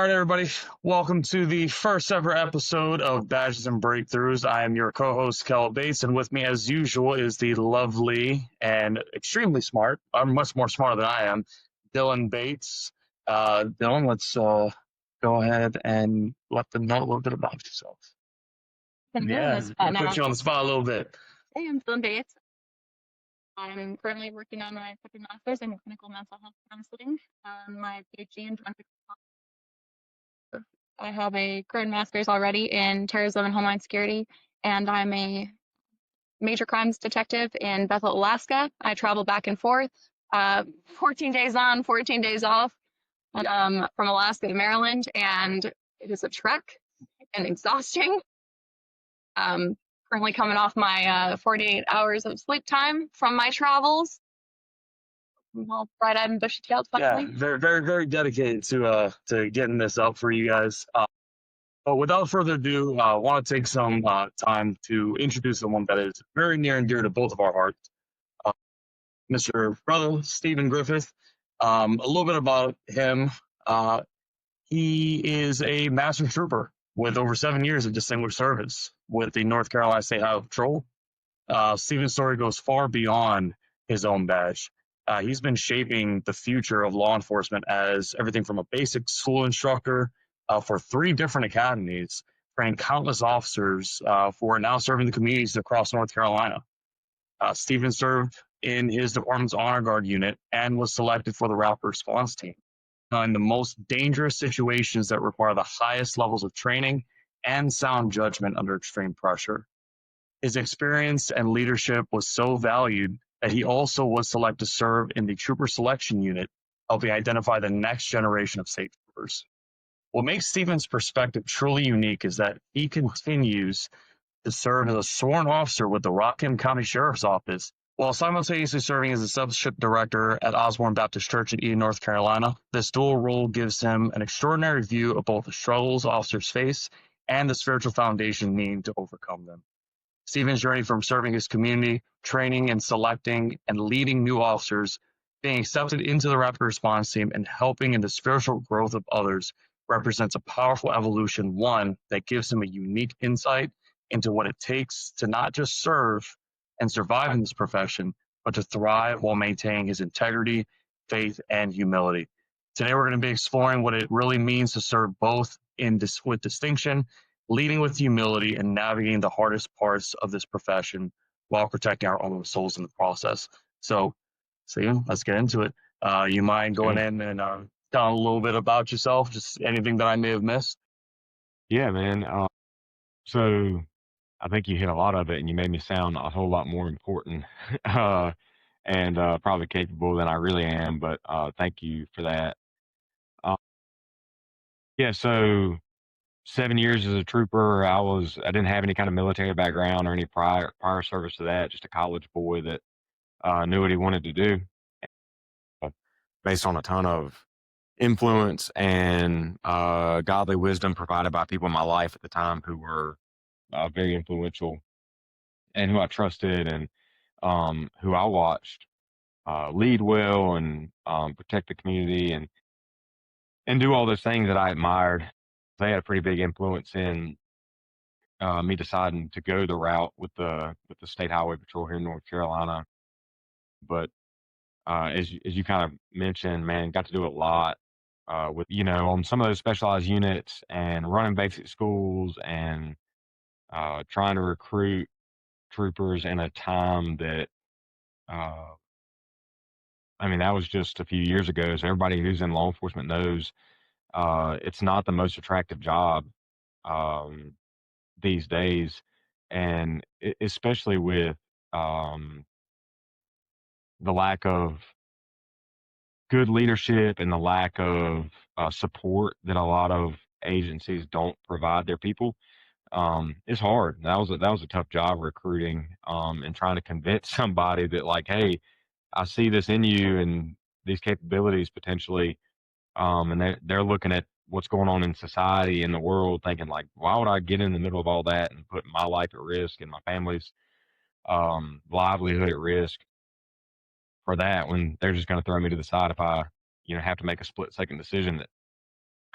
right, everybody. Welcome to the first ever episode of Badges and Breakthroughs. I am your co-host, Kela Bates, and with me, as usual, is the lovely and extremely smart, much more smarter than I am, Dylan Bates. Dylan, let's go ahead and let them know a little bit about yourself. Yeah, Put you on the spot a little bit. Hey, I'm Dylan Bates. I'm currently working on my second master's in clinical mental health counseling, my PhD in forensic. I have a current master's already in terrorism and homeland security, and I'm a major crimes detective in Bethel, Alaska. I travel back and forth, 14 days on, 14 days off, from Alaska to Maryland, and it is a trek and exhausting. Currently coming off my 48 hours of sleep time from my travels. I'm all bright-eyed and bushy-tailed finally. Yeah, very, very, very dedicated to getting this up for you guys. But without further ado, I want to take some time to introduce someone that is very near and dear to both of our hearts, Mr. Brother Stephen Griffith. A little bit about him. He is a Master Trooper with over 7 years of distinguished service with the North Carolina State Highway Patrol. Stephen's story goes far beyond his own badge. He's been shaping the future of law enforcement as everything from a basic school instructor for 3 different academies, training countless officers who are now serving the communities across North Carolina. Stephen served in his department's honor guard unit and was selected for the rapid response team in the most dangerous situations that require the highest levels of training and sound judgment under extreme pressure. His experience and leadership was so valued that he also was selected to serve in the Trooper Selection Unit, helping identify the next generation of state troopers. What makes Stephen's perspective truly unique is that he continues to serve as a sworn officer with the Rockham County Sheriff's Office, while simultaneously serving as the Discipleship Director at Osborne Baptist Church in Eden, North Carolina. This dual role gives him an extraordinary view of both the struggles officers face and the spiritual foundation needed to overcome them. Stephen's journey from serving his community, training and selecting and leading new officers, being accepted into the rapid response team, and helping in the spiritual growth of others represents a powerful evolution, one that gives him a unique insight into what it takes to not just serve and survive in this profession, but to thrive while maintaining his integrity, faith, and humility. Today, we're going to be exploring what it really means to serve both with distinction, leading with humility, and navigating the hardest parts of this profession while protecting our own souls in the process. So, Stephen, let's get into it. You mind going in and telling a little bit about yourself, just anything that I may have missed? Yeah, man. So I think you hit a lot of it, and you made me sound a whole lot more important and probably capable than I really am. But thank you for that. Yeah, so 7 years as a trooper. I didn't have any kind of military background or any prior service to that. Just a college boy that knew what he wanted to do, based on a ton of influence and godly wisdom provided by people in my life at the time who were very influential and who I trusted and who I watched lead well and protect the community and do all those things that I admired. They had a pretty big influence in me deciding to go the route with the State Highway Patrol here in North Carolina. But as you kind of mentioned, man, got to do a lot with on some of those specialized units and running basic schools and trying to recruit troopers in a time that that was just a few years ago. So everybody who's in law enforcement knows it's not the most attractive job these days, and especially with the lack of good leadership and the lack of support that a lot of agencies don't provide their people. It's hard. That was a tough job recruiting and trying to convince somebody that, like, hey, I see this in you and these capabilities potentially, and they're looking at what's going on in society and the world, thinking like, why would I get in the middle of all that and put my life at risk and my family's livelihood at risk for that when they're just going to throw me to the side if I have to make a split second decision that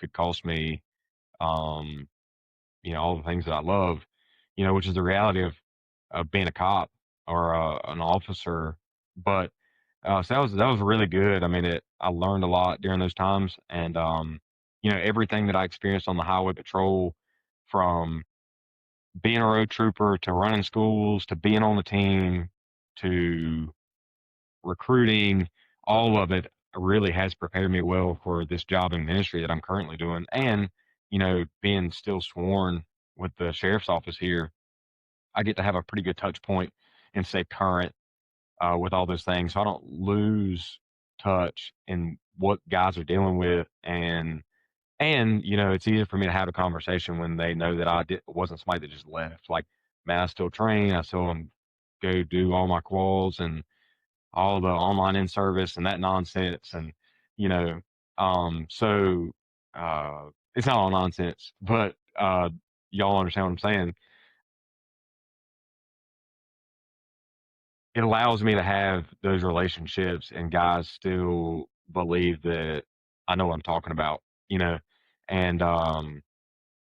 could cost me, um, all the things that I love, which is the reality of being a cop or an officer. But so that was really good. I mean, I learned a lot during those times, and everything that I experienced on the highway patrol, from being a road trooper to running schools to being on the team to recruiting, all of it really has prepared me well for this job in ministry that I'm currently doing. And, being still sworn with the sheriff's office here, I get to have a pretty good touch point and stay current with all those things. So I don't lose touch in what guys are dealing with. And it's easier for me to have a conversation when they know that wasn't somebody that just left. Like, man, I still train. I still go do all my quals and all the online in service and that nonsense. And, you know, so it's not all nonsense, but y'all understand what I'm saying. It allows me to have those relationships, and guys still believe that I know what I'm talking about, and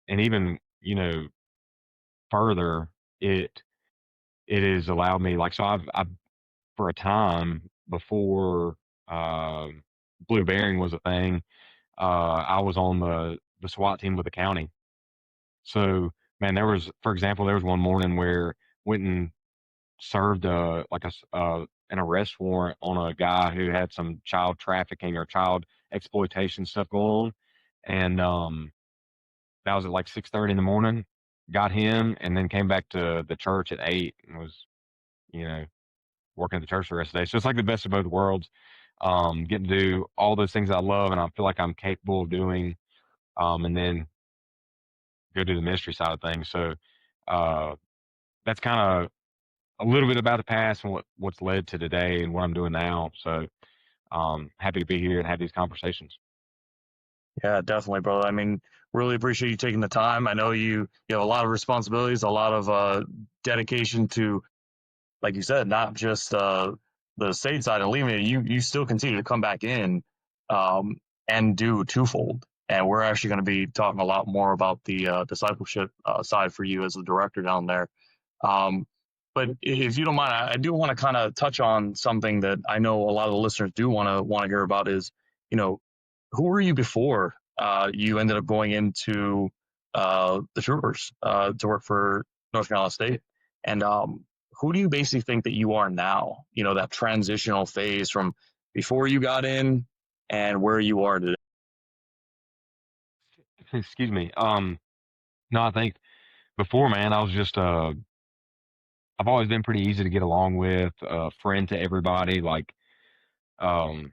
even, further, it has allowed me, like, so I've for a time before blue bearing was a thing, I was on the SWAT team with the county. So, man, for example, there was one morning where went and served an arrest warrant on a guy who had some child trafficking or child exploitation stuff going on, and that was at like 6:30 in the morning. Got him, and then came back to the church at 8 and was, you know, working at the church the rest of the day. So it's like the best of both worlds. Getting to do all those things I love and I feel like I'm capable of doing, and then go do the ministry side of things. So uh, that's kind of a little bit about the past and what's led to today and what I'm doing now. So happy to be here and have these conversations. Yeah, definitely, brother. I mean, really appreciate you taking the time. I know you have a lot of responsibilities, a lot of dedication to, like you said, not just the state side and leaving it. You still continue to come back in and do twofold. And we're actually going to be talking a lot more about the discipleship side for you as a director down there. Um, but if you don't mind, I do want to kind of touch on something that I know a lot of the listeners do want to hear about is, you know, who were you before you ended up going into the troopers to work for North Carolina State? And who do you basically think that you are now? You know, that transitional phase from before you got in and where you are today. Excuse me. No, I think before, man, I was just I've always been pretty easy to get along with, a friend to everybody. Um,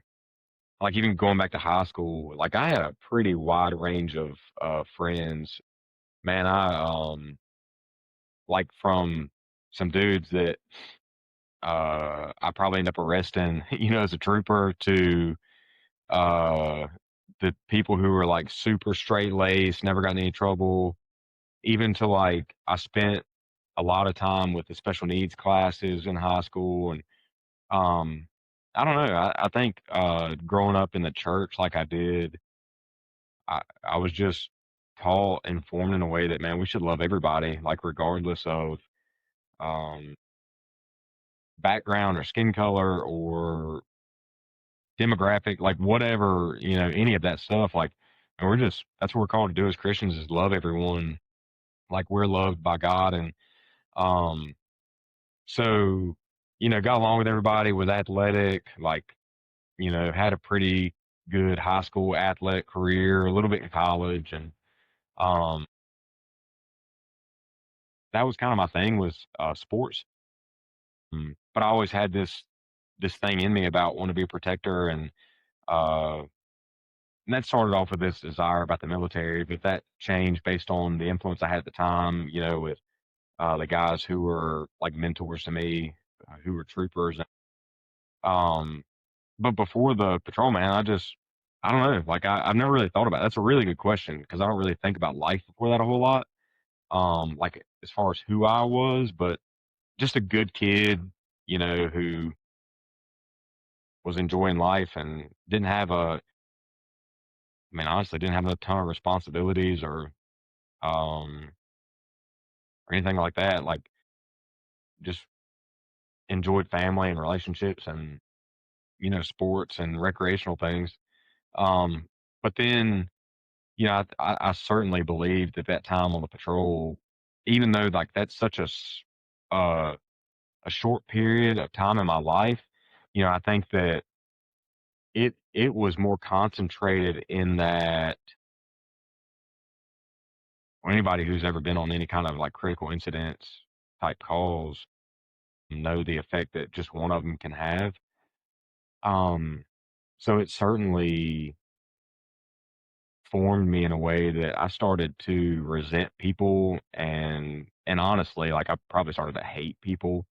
like even going back to high school, like I had a pretty wide range of friends. Man, like from some dudes that I probably end up arresting, as a trooper, to uh, the people who were like super straight laced, never got in any trouble, even to like I spent a lot of time with the special needs classes in high school. And I don't know. I think growing up in the church like I did, I was just taught and formed in a way that, man, we should love everybody, like regardless of um, background or skin color or demographic, like whatever, any of that stuff. Like, and that's what we're called to do as Christians, is love everyone like we're loved by God. And um, so, got along with everybody, was athletic, like, had a pretty good high school athletic career, a little bit in college. And um, that was kind of my thing, was sports. But I always had this thing in me about wanting to be a protector. Uh, and that started off with this desire about the military, but that changed based on the influence I had at the time, with the guys who were like mentors to me, who were troopers. Um, but before the patrol, man, I don't know. Like I've never really thought about it. That's a really good question, because I don't really think about life before that a whole lot. Like as far as who I was, but just a good kid, who was enjoying life and didn't have I mean, honestly, didn't have a ton of responsibilities or anything like that. Like, just enjoyed family and relationships and, sports and recreational things. Um, but then, I certainly believed at that time on the patrol, even though like that's such uh, a short period of time in my life, I think that it was more concentrated in that, or anybody who's ever been on any kind of like critical incidents type calls know the effect that just one of them can have. Um, so it certainly formed me in a way that I started to resent people and honestly, like I probably started to hate people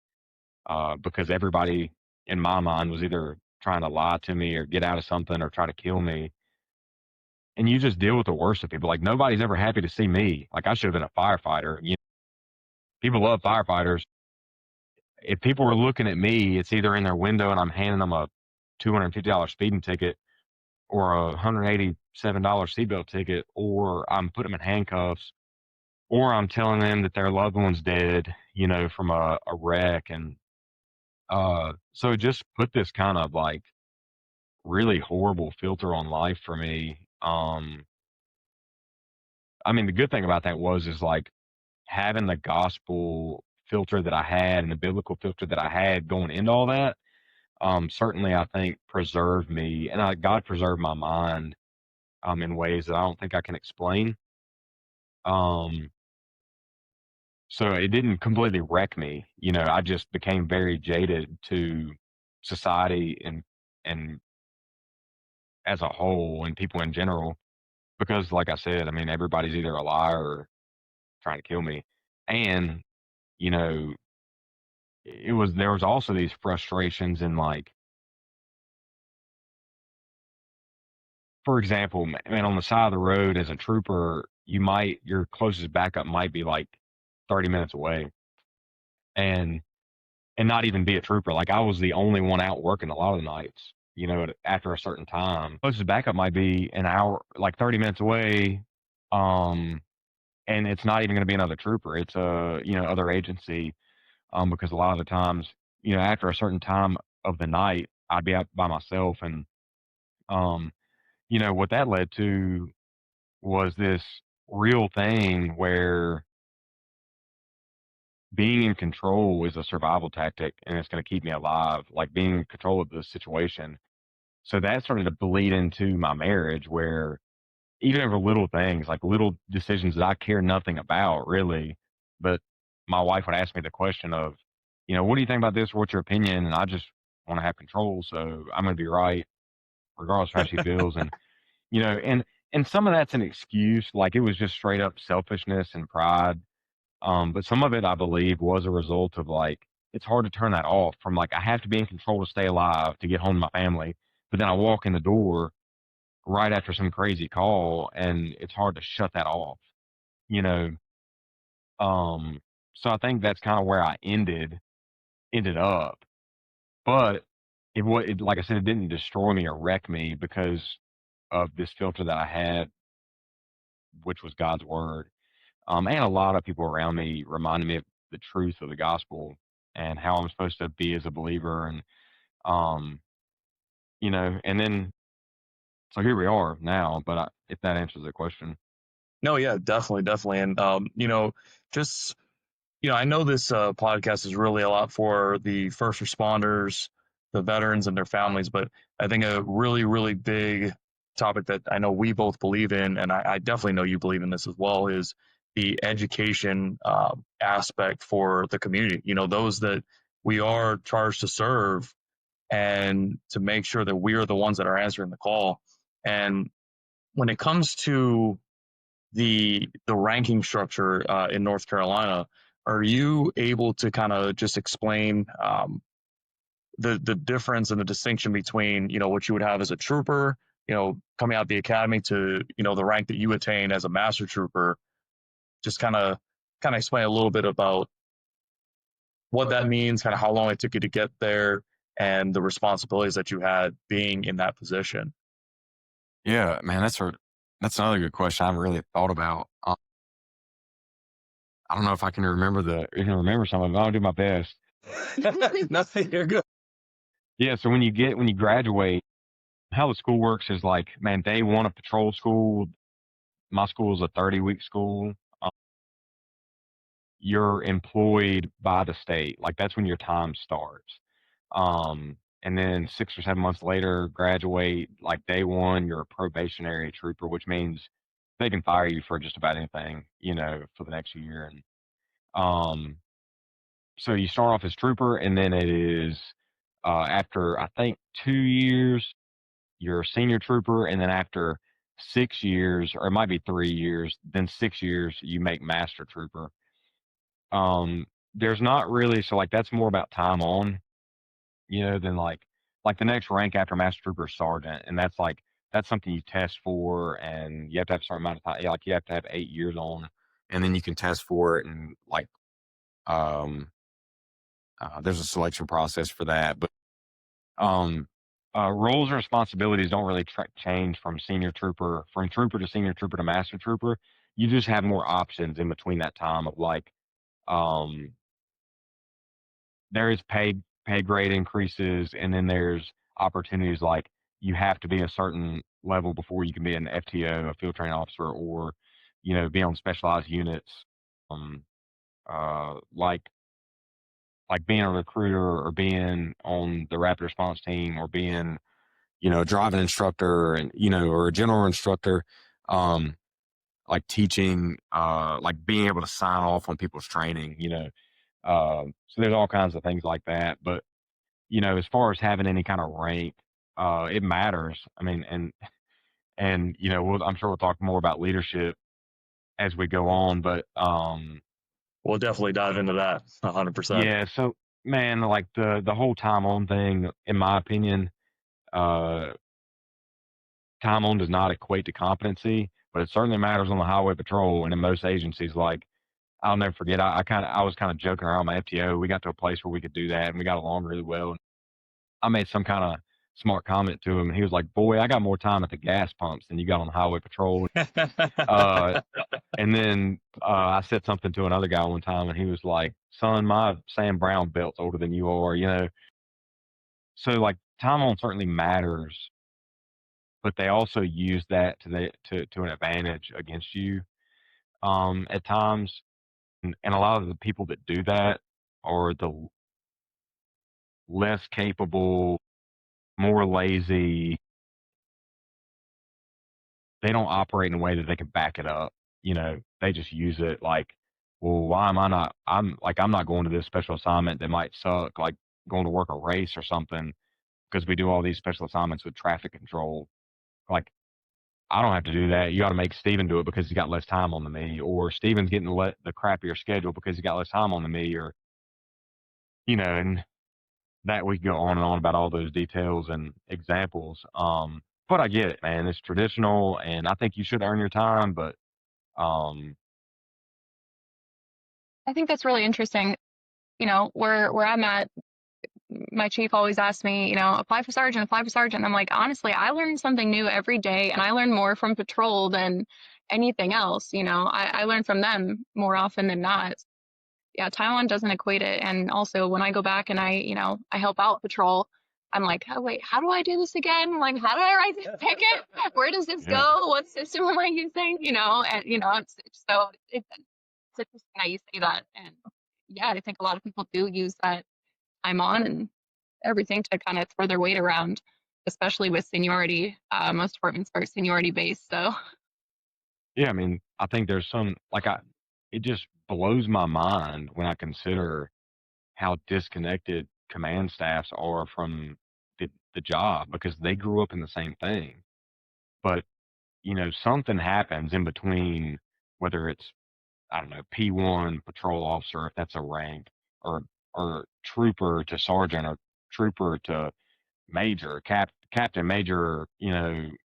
because everybody in my mind was either trying to lie to me or get out of something or try to kill me. And you just deal with the worst of people. Like nobody's ever happy to see me. Like I should have been a firefighter. People love firefighters. If people were looking at me, it's either in their window and I'm handing them a $250 speeding ticket or a $187 seatbelt ticket, or I'm putting them in handcuffs, or I'm telling them that their loved one's dead, from a wreck. And so it just put this kind of like really horrible filter on life for me. I mean, the good thing about that is like having the gospel filter that I had and the biblical filter that I had going into all that, certainly I think preserved me and God preserved my mind, in ways that I don't think I can explain. Um, so it didn't completely wreck me. I just became very jaded to society and as a whole and people in general, because like I said, I mean, everybody's either a liar or trying to kill me. And, you know, there was also these frustrations in like, for example, man, on the side of the road as a trooper, your closest backup might be like 30 minutes away and not even be a trooper. Like I was the only one out working a lot of the nights, after a certain time. Closest backup might be an hour, like 30 minutes away. Um, and it's not even going to be another trooper. It's other agency. Because a lot of the times, after a certain time of the night, I'd be out by myself and, um, what that led to was this real thing where being in control is a survival tactic and it's going to keep me alive, like being in control of the situation. So that started to bleed into my marriage where even over little things, like little decisions that I care nothing about really, but my wife would ask me the question of, what do you think about this? What's your opinion? And I just want to have control. So I'm going to be right regardless of how she feels. And, and some of that's an excuse. Like it was just straight up selfishness and pride. But some of it, I believe, was a result of like, it's hard to turn that off from like, I have to be in control to stay alive, to get home to my family. But then I walk in the door right after some crazy call and it's hard to shut that off, you know? Um, so I think that's kind of where I ended up, but like I said, it didn't destroy me or wreck me because of this filter that I had, which was God's word. And a lot of people around me reminded me of the truth of the gospel and how I'm supposed to be as a believer. And, um, and then, so here we are now, but if that answers the question. No, yeah, definitely, definitely. And, just, I know this podcast is really a lot for the first responders, the veterans and their families, but I think a really, really big topic that I know we both believe in, and I definitely know you believe in this as well, is the education aspect for the community. Those that we are charged to serve and to make sure that we are the ones that are answering the call. And when it comes to the ranking structure in North Carolina, are you able to kind of just explain the difference and the distinction between what you would have as a trooper, coming out of the academy to the rank that you attain as a master trooper? Just kind of explain a little bit about what that means, kind of how long it took you to get there, and the responsibilities that you had being in that position. Yeah, man, That's another good question I haven't really thought about. I don't know if I can remember some of it. I'll do my best. Nothing. You're good. Yeah. So when you graduate, how the school works is like, man, day one of patrol school, my school is a 30-week school. You're employed by the state. Like that's when your time starts. And then 6 or 7 months later, graduate. Like day one, you're a probationary trooper, which means they can fire you for just about anything, for the next year. And um, so you start off as trooper, and then it is after I think 2 years, you're a senior trooper, and then after 6 years, or it might be 3 years, then 6 years, you make master trooper. Um, there's not really, so like that's more about time on, than like the next rank after master trooper is sergeant, and that's something you test for, and you have to have a certain amount of time. Like you have to have 8 years on, and then you can test for it, and like um, there's a selection process for that. But um, roles and responsibilities don't really change from trooper to senior trooper to master trooper. You just have more options in between that time of like um there is pay grade increases, and then there's opportunities like you have to be a certain level before you can be an FTO, a field training officer, or be on specialized units. Um, like being a recruiter or being on the rapid response team or being a driving instructor and or a general instructor. Like teaching, like being able to sign off on people's training. So there's all kinds of things like that, but as far as having any kind of rank, it matters. I mean, and I'm sure we'll talk more about leadership as we go on, but We'll definitely dive into that 100%. yeah. So man, like the whole time on thing, in my opinion, uh, time on does not equate to competency, but it certainly matters on the highway patrol and in most agencies. Like I'll never forget, I was kind of joking around my FTO. We got to a place where we could do that, and we got along really well. I made some kind of smart comment to him, and he was like, "Boy, I got more time at the gas pumps than you got on the highway patrol." Uh, and then I said something to another guy one time, and he was like, "Son, my Sam Brown belt's older than you are." So like time on certainly matters, but they also use that to an advantage against you at times. And a lot of the people that do that are the less capable, more lazy. They don't operate in a way that they can back it up. They just use it like, well, why am I not? I'm not going to this special assignment that might suck, like going to work a race or something, because we do all these special assignments with traffic control. Like, I don't have to do that. You got to make Steven do it because he's got less time on than me, or Steven's getting the crappier schedule because he got less time on than me, or, and that we can go on and on about all those details and examples. But I get it, man. It's traditional, and I think you should earn your time, but um, I think that's really interesting. Where I'm at, my chief always asks me, apply for sergeant, apply for sergeant. And I'm like, honestly, I learn something new every day, and I learn more from patrol than anything else. I learn from them more often than not. Yeah, Taiwan doesn't equate it. And also when I go back and I help out patrol, I'm like, oh wait, how do I do this again? Like, how do I write this ticket? Where does this yeah, go? What system am I using? And it's interesting that you say that. And yeah, I think a lot of people do use that time on and everything to kind of throw their weight around, especially with seniority. Most departments are seniority based. So yeah. I mean, I think there's some it just blows my mind when I consider how disconnected command staffs are from the job because they grew up in the same thing. But something happens in between, whether it's I don't know, P1 patrol officer, if that's a rank, or trooper to sergeant, or trooper to major, captain, major,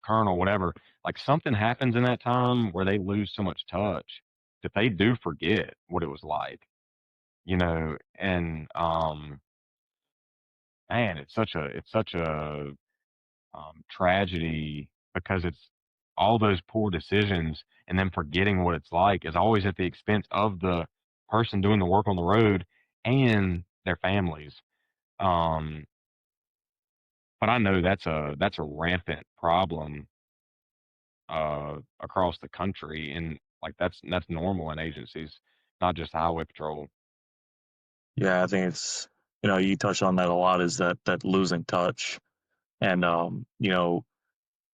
colonel, whatever. Like something happens in that time where they lose so much touch that they do forget what it was like, and man, it's such a tragedy because all those poor decisions and then forgetting what it's like is always at the expense of the person doing the work on the road and their families. Um, but I know that's a rampant problem across the country, and like that's normal in agencies, not just highway patrol. Yeah, I think it's, you touched on that a lot, is that losing touch. And I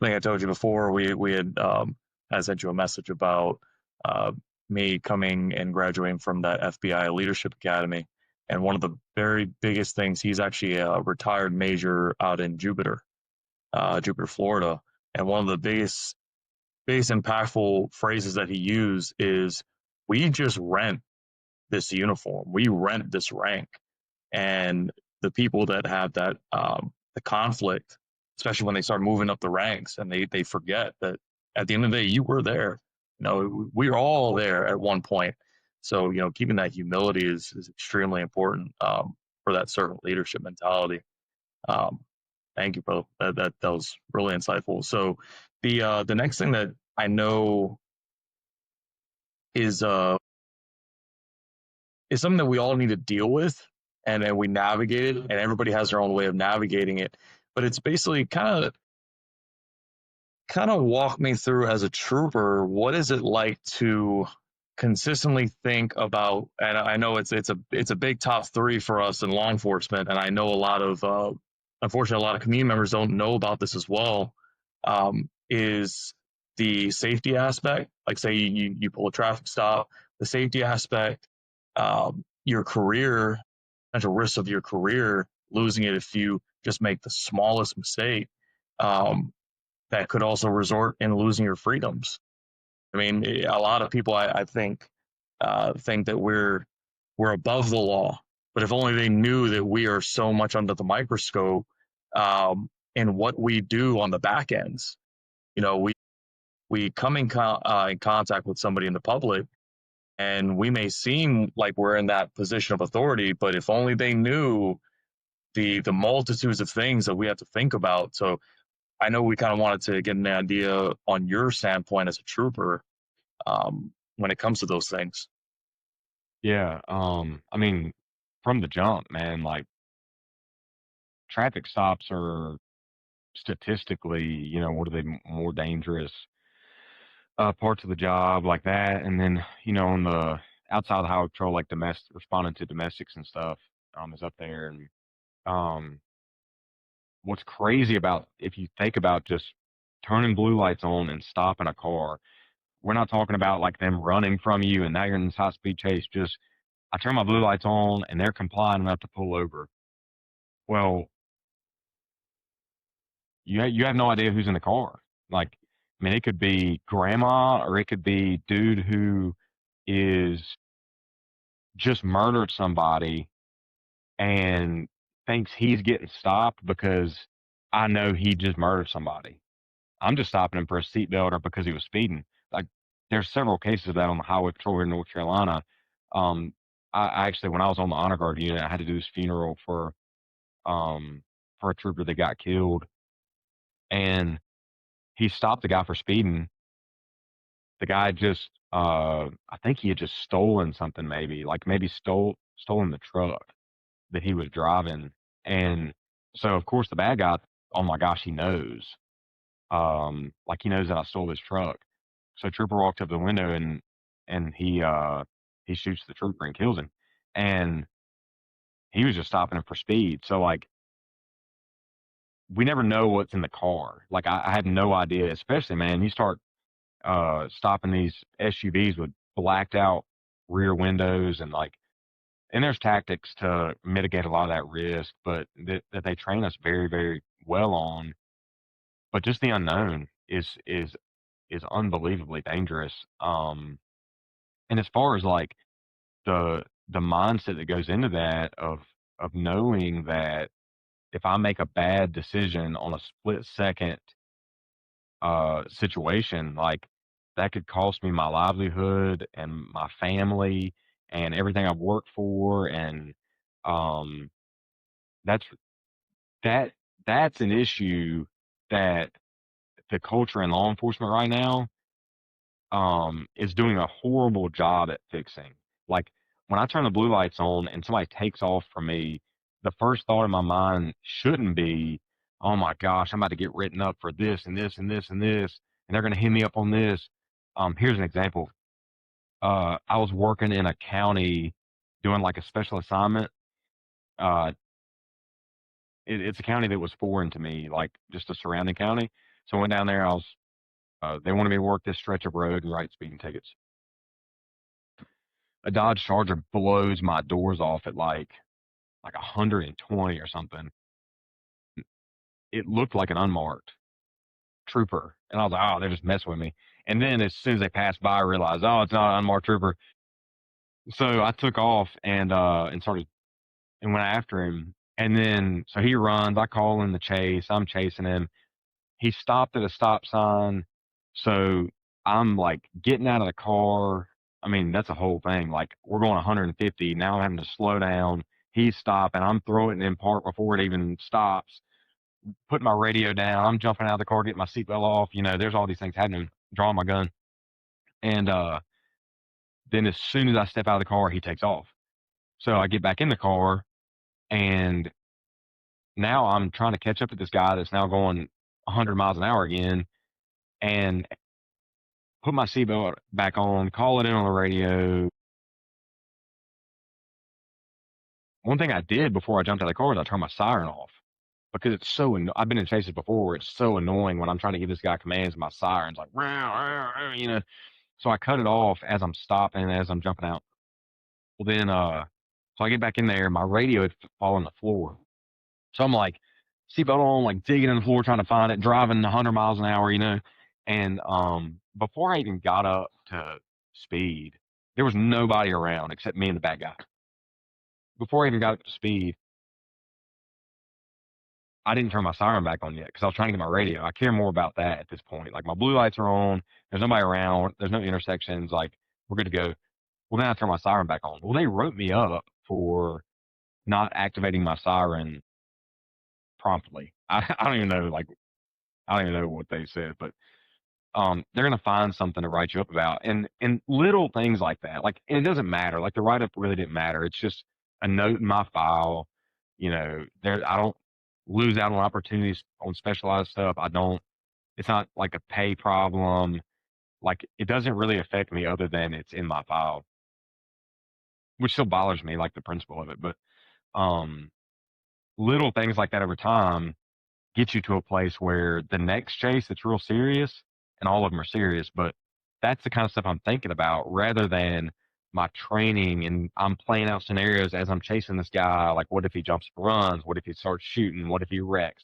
think I told you before, we had I sent you a message about uh, me coming and graduating from that FBI Leadership Academy. And one of the very biggest things, he's actually a retired major out in Jupiter, Florida. And one of the biggest impactful phrases that he used is, "We just rent this uniform. We rent this rank." And the people that have that the conflict, especially when they start moving up the ranks, and they forget that at the end of the day, you were there. We're all there at one point. So keeping that humility is extremely important for that servant leadership mentality. Um, Thank you, bro. That was really insightful. So the next thing that I know is is something that we all need to deal with, and we navigate it, and everybody has their own way of navigating it. But it's basically kind of walk me through, as a trooper, what is it like to consistently think about, and I know it's a big top three for us in law enforcement, and I know a lot of unfortunately a lot of community members don't know about this as well, is the safety aspect. Like, say you pull a traffic stop, the safety aspect, your career, potential risks of your career, losing it if you just make the smallest mistake, um, that could also resort in losing your freedoms. I mean, a lot of people, I think that we're above the law, but if only they knew that we are so much under the microscope in what we do on the back ends. We come in contact with somebody in the public, and we may seem like we're in that position of authority, but if only they knew the multitudes of things that we have to think about. So I know we kind of wanted to get an idea on your standpoint as a trooper when it comes to those things. Yeah, I mean, from the jump, man, like traffic stops are statistically, what are they more dangerous parts of the job like that, and then on the outside of the highway patrol, like domestic responding to domestics and stuff, is up there. And um, what's crazy about if you think about just turning blue lights on and stopping a car, we're not talking about like them running from you and now you're in this high speed chase. Just I turn my blue lights on and they're compliant enough to pull over. Well, you have no idea who's in the car. Like, I mean, it could be grandma or it could be dude who is just murdered somebody and thinks he's getting stopped because I know he just murdered somebody. I'm just stopping him for a seatbelt or because he was speeding. Like, there's several cases of that on the highway patrol here in North Carolina. Um, I actually, when I was on the honor guard unit, I had to do his funeral um, for a trooper that got killed, and he stopped the guy for speeding. The guy just, I think he had just stolen something, maybe stolen the truck that he was driving, and so of course the bad guy, oh my gosh, he knows, like he knows that I stole his truck. So trooper walked up to the window and he shoots the trooper and kills him, and he was just stopping him for speed. So like we never know what's in the car. Like I had no idea, especially man, you start stopping these SUVs with blacked out rear windows and there's tactics to mitigate a lot of that risk, but that they train us very, very well on. But just the unknown is unbelievably dangerous. And as far as like the mindset that goes into that of knowing that if I make a bad decision on a split second situation, like that could cost me my livelihood and my family and everything I've worked for, and um, that's that that's an issue that the culture in law enforcement right now is doing a horrible job at fixing. Like when I turn the blue lights on and somebody takes off from me, the first thought in my mind shouldn't be, oh my gosh, I'm about to get written up for this and this and this and this, and they're going to hit me up on this. Here's an example. I was working in a county doing like a special assignment. Uh, it's a county that was foreign to me, like just a surrounding county. So I went down there. They wanted me to work this stretch of road and write speeding tickets. A Dodge Charger blows my doors off at like 120 or something. It looked like an unmarked trooper, and I was like, oh, they're just messing with me. And then as soon as they passed by, I realized, oh, it's not an unmarked trooper. So I took off and started and went after him. And then so he runs. I call in the chase. I'm chasing him. He stopped at a stop sign. So I'm like getting out of the car. I mean, that's a whole thing. Like we're going 150. Now I'm having to slow down. He's stopping. I'm throwing it in park before it even stops. Putting my radio down. I'm jumping out of the car, getting my seatbelt off. You know, there's all these things happening. Drawing my gun. And then as soon as I step out of the car, he takes off. So I get back in the car, and now I'm trying to catch up with this guy that's now going 100 miles an hour again, and put my seatbelt back on, call it in on the radio. One thing I did before I jumped out of the car is I turned my siren off because it's so I've been in chases before where it's so annoying when I'm trying to give this guy commands and my siren's like, you know. So I cut it off as I'm stopping, as I'm jumping out. Well, then, so I get back in there, my radio had fallen on the floor. So I'm like, seatbelt on, like digging in the floor, trying to find it, driving 100 miles an hour, you know. And before I even got up to speed, there was nobody around except me and the bad guy. Before I even got up to speed, I didn't turn my siren back on yet because I was trying to get my radio. I care more about that at this point. Like my blue lights are on, there's nobody around, there's no intersections, like we're good to go. Well, then I turn my siren back on. Well, they wrote me up for not activating my siren promptly. I don't even know, like, I don't even know what they said, but they're going to find something to write you up about. And little things like that, like, and it doesn't matter. Like the write up really didn't matter. It's just a note in my file. You know, I don't lose out on opportunities on specialized stuff. It's not like a pay problem. Like it doesn't really affect me other than it's in my file, which still bothers me, like the principle of it. But, little things like that over time get you to a place where the next chase that's real serious, and all of them are serious, but that's the kind of stuff I'm thinking about rather than my training. And I'm playing out scenarios as I'm chasing this guy. Like, what if he jumps and runs? What if he starts shooting? What if he wrecks?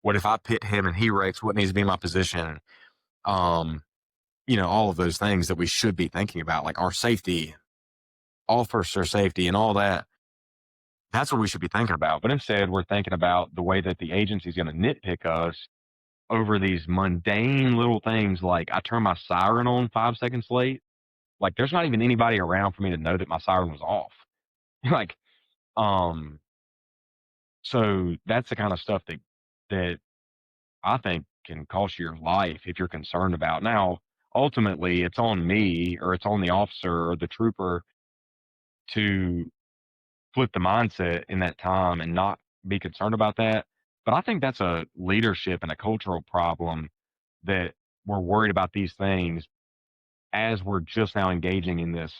What if I pit him and he wrecks? What needs to be in my position? You know, all of those things that we should be thinking about, like our safety, officer safety, and all that. That's what we should be thinking about. But instead, we're thinking about the way that the agency's going to nitpick us over these mundane little things. Like I turned my siren on 5 seconds late. Like there's not even anybody around for me to know that my siren was off. Like, so that's the kind of stuff that I think can cost you your life if you're concerned about. Now, ultimately, it's on me or it's on the officer or the trooper to flip the mindset in that time and not be concerned about that. But I think that's a leadership and a cultural problem that we're worried about these things as we're just now engaging in this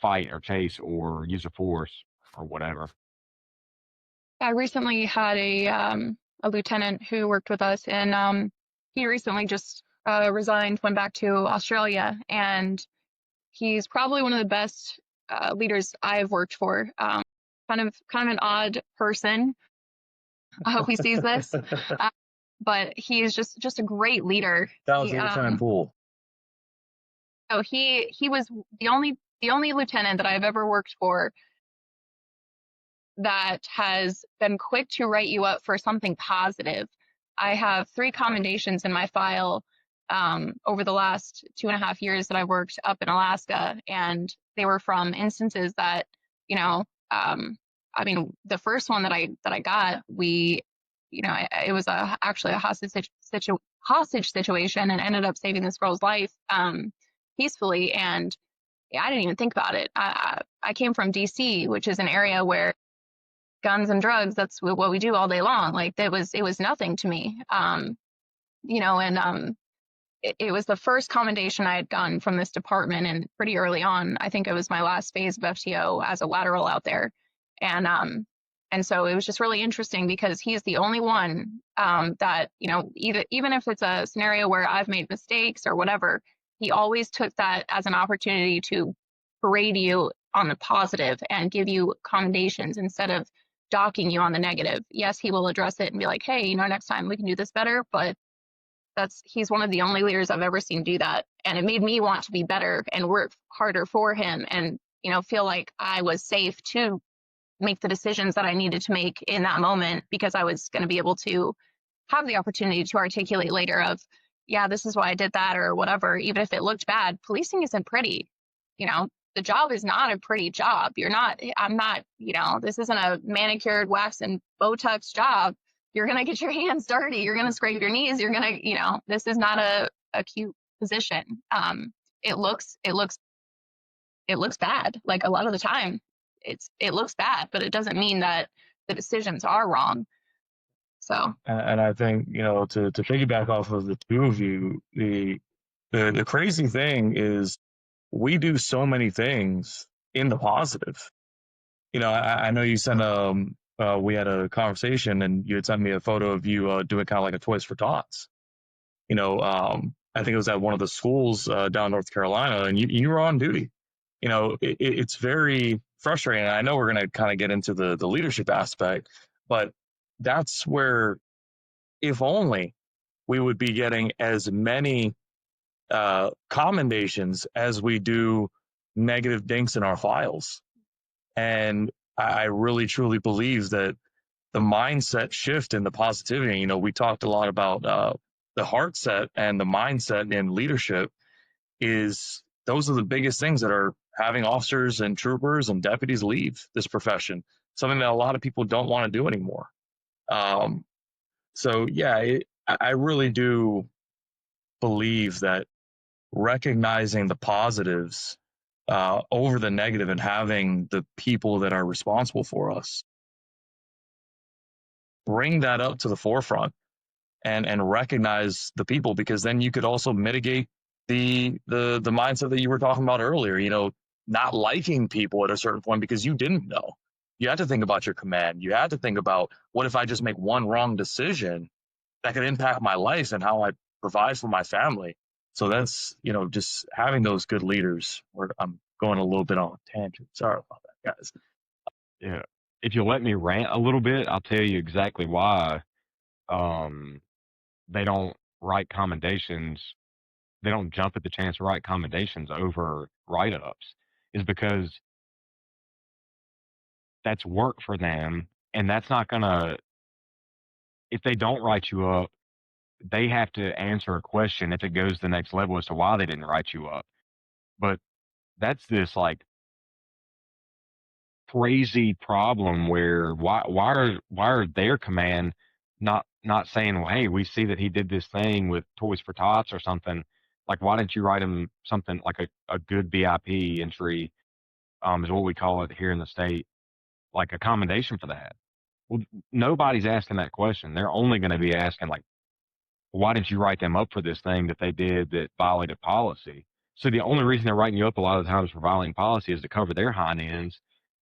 fight or chase or use of force or whatever. I recently had a lieutenant who worked with us, and he recently just resigned, went back to Australia, and he's probably one of the best leaders I've worked for. Kind of an odd person. I hope he sees this, but he is just a great leader. That was Lieutenant Poole. So he was the only lieutenant that I've ever worked for that has been quick to write you up for something positive. I have 3 commendations in my file over the last 2.5 years that I worked up in Alaska, and they were from instances that, you know, I mean, the first one that I got, it was actually a hostage situation and ended up saving this girl's life peacefully. And I didn't even think about it. I came from DC, which is an area where guns and drugs, that's what we do all day long. Like it was nothing to me. It was the first commendation I had gotten from this department, and pretty early on. I think it was my last phase of FTO as a lateral out there. And so it was just really interesting because he's the only one that, even if it's a scenario where I've made mistakes or whatever, he always took that as an opportunity to parade you on the positive and give you commendations instead of docking you on the negative. Yes, he will address it and be like, hey, next time we can do this better. But he's one of the only leaders I've ever seen do that. And it made me want to be better and work harder for him and, feel like I was safe to make the decisions that I needed to make in that moment, because I was going to be able to have the opportunity to articulate later of, yeah, this is why I did that or whatever, even if it looked bad. Policing isn't pretty. The job is not a pretty job. I'm not, this isn't a manicured, wax and Botox job. You're going to get your hands dirty. You're going to scrape your knees. You're going to, this is not a cute position. It looks bad. Like a lot of the time it looks bad, but it doesn't mean that the decisions are wrong. So, and I think, to piggyback off of the two of you, the crazy thing is we do so many things in the positive. I know you sent we had a conversation and you had sent me a photo of you doing kind of like a Toys for Tots. I think it was at one of the schools down in North Carolina, and you were on duty. It's very frustrating. I know we're going to kind of get into the leadership aspect, but that's where, if only we would be getting as many commendations as we do negative dinks in our files. And I really truly believe that the mindset shift and the positivity, we talked a lot about the heart set and the mindset in leadership, those are the biggest things that are having officers and troopers and deputies leave this profession, something that a lot of people don't want to do anymore. So yeah, I really do believe that recognizing the positives over the negative and having the people that are responsible for us bring that up to the forefront and recognize the people, because then you could also mitigate the mindset that you were talking about earlier, not liking people at a certain point because you didn't know. You had to think about your command. You had to think about, what if I just make one wrong decision that could impact my life and how I provide for my family? So that's, just having those good leaders. I'm going a little bit on a tangent. Sorry about that, guys. Yeah. If you'll let me rant a little bit, I'll tell you exactly why they don't write commendations. They don't jump at the chance to write commendations over write-ups, is because that's work for them. And that's not going to, if they don't write you up, they have to answer a question if it goes to the next level as to why they didn't write you up. But that's this like crazy problem where why are their command not saying, well, hey, we see that he did this thing with Toys for Tots or something. Like, why didn't you write him something like a good BIP entry, is what we call it here in the state, like a commendation for that? Well, nobody's asking that question. They're only going to be asking, like, why didn't you write them up for this thing that they did that violated policy? So the only reason they're writing you up a lot of the times for violating policy is to cover their hind ends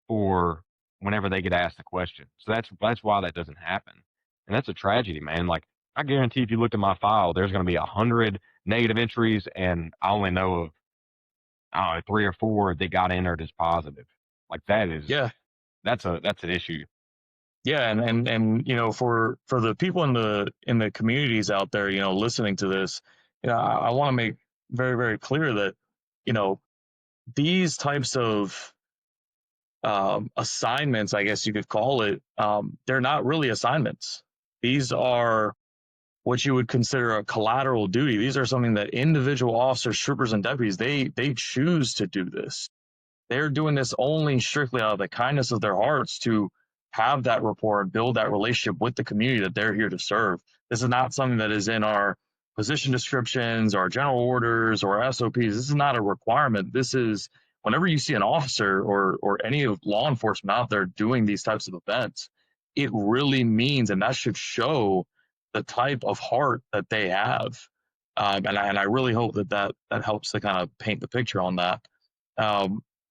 for whenever they get asked a question. So that's why that doesn't happen. And that's a tragedy, man. Like, I guarantee if you look at my file, there's going to be 100 negative entries, and I only know of, I don't know, 3 or 4 that got entered as positive. Like, that is, Yeah, that's an issue. yeah, and for the people in the communities out there, listening to this, I want to make very, very clear that these types of assignments, I guess you could call it, they're not really assignments. These are what you would consider a collateral duty. These are something that individual officers, troopers, and deputies, they choose to do this. They're doing this only strictly out of the kindness of their hearts to have that rapport and build that relationship with the community that they're here to serve. This is not something that is in our position descriptions or general orders or SOPs. This is not a requirement. This is whenever you see an officer or any of law enforcement out there doing these types of events, it really means, and that should show the type of heart that they have. And I really hope that helps to kind of paint the picture on that.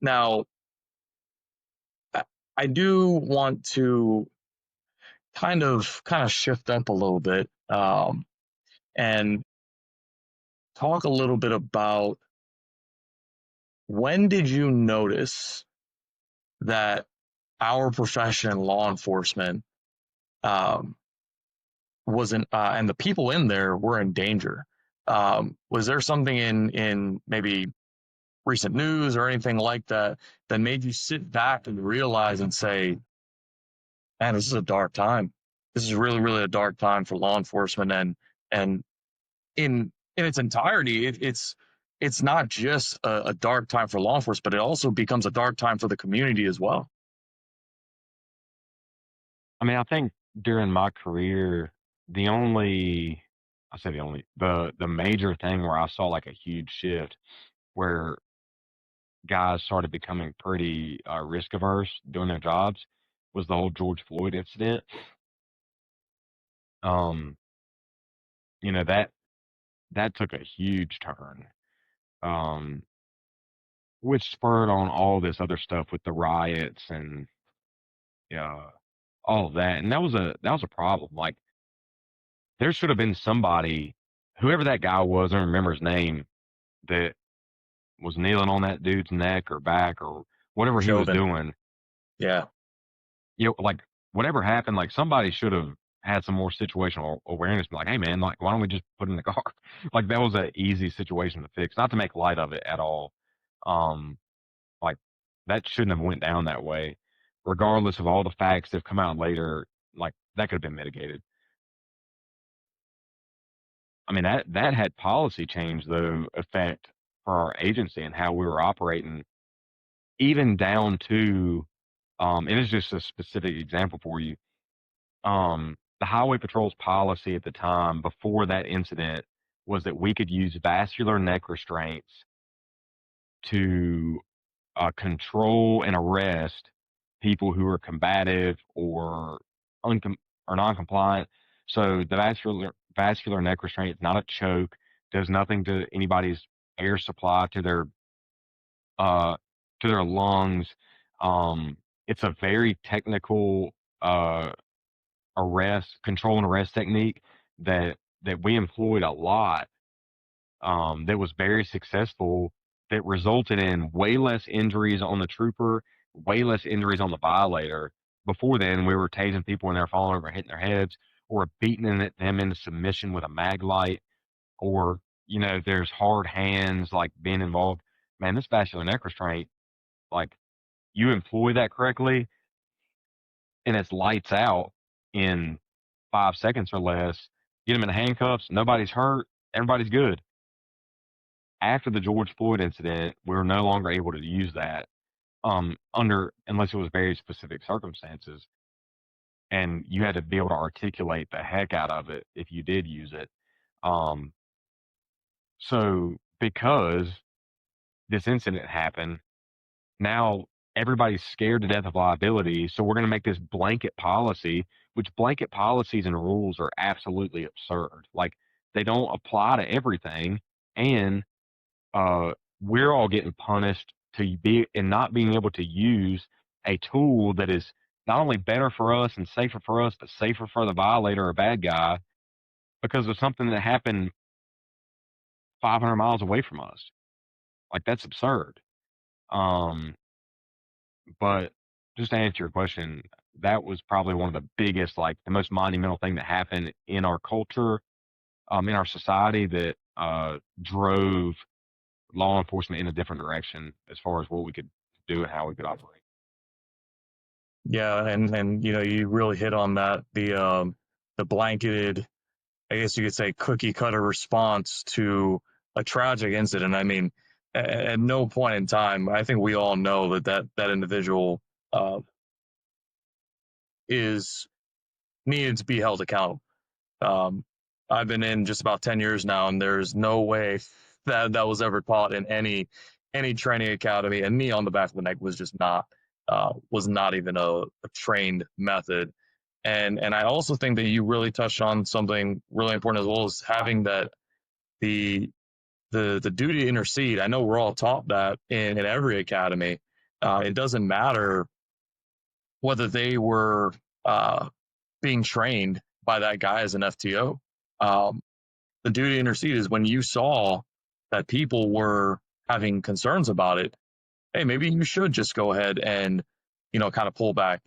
Now, I do want to kind of shift up a little bit and talk a little bit about when did you notice that our profession in law enforcement wasn't and the people in there were in danger? Was there something in maybe recent news or anything like that that made you sit back and realize and say, man, this is a dark time. This is really, really a dark time for law enforcement, and in its entirety, it's not just a dark time for law enforcement, but it also becomes a dark time for the community as well. I mean, I think during my career, the major thing where I saw like a huge shift where guys started becoming pretty risk averse doing their jobs was the whole George Floyd incident. Um, you know, that took a huge turn, um, which spurred on all this other stuff with the riots and all of that. And that was a problem. Like there should have been somebody, whoever that guy was, I don't remember his name, that was kneeling on that dude's neck or back or whatever he was Chauvin. doing. Yeah. Like whatever happened, like somebody should have had some more situational awareness. Like, hey man, like why don't we just put in the car? Like that was an easy situation to fix. Not to make light of it at all. Like that shouldn't have went down that way. Regardless of all the facts that have come out later, like that could have been mitigated. I mean that had policy change though effect for our agency and how we were operating, even down to and it's just a specific example for you. The Highway Patrol's policy at the time before that incident was that we could use vascular neck restraints to control and arrest people who are combative or or non-compliant. So the vascular neck restraint is not a choke, does nothing to anybody's air supply uh, to their lungs. It's a very technical control and arrest technique that we employed a lot. That was very successful. That resulted in way less injuries on the trooper, way less injuries on the violator. Before then, we were tasing people when they're falling over, hitting their heads, or beating them into submission with a mag light, or there's hard hands like being involved. Man, this vascular neck restraint, like you employ that correctly, and it's lights out in 5 seconds or less. Get them in handcuffs. Nobody's hurt. Everybody's good. After the George Floyd incident, we were no longer able to use that unless it was very specific circumstances, and you had to be able to articulate the heck out of it if you did use it. Um, so because this incident happened, now everybody's scared to death of liability. So we're going to make this blanket policy, which blanket policies and rules are absolutely absurd. Like they don't apply to everything. And we're all getting punished to be and not being able to use a tool that is not only better for us and safer for us, but safer for the violator or bad guy because of something that happened 500 miles away from us. Like that's absurd. Um, But just to answer your question, that was probably one of the biggest, like the most monumental thing that happened in our culture, in our society that drove law enforcement in a different direction as far as what we could do and how we could operate. Yeah, and you really hit on that, the blanketed, I guess you could say, cookie cutter response to a tragic incident. I mean, at no point in time, I think we all know that individual is needed to be held accountable. I've been in just about 10 years now, and there's no way that was ever taught in any training academy. And knee on the back of the neck was just not even a trained method. And I also think that you really touched on something really important as well, as having that the the duty to intercede. I know we're all taught that in every academy. It doesn't matter whether they were being trained by that guy as an FTO. Um, the duty to intercede is when you saw that people were having concerns about it. Hey, maybe you should just go ahead and kind of pull back.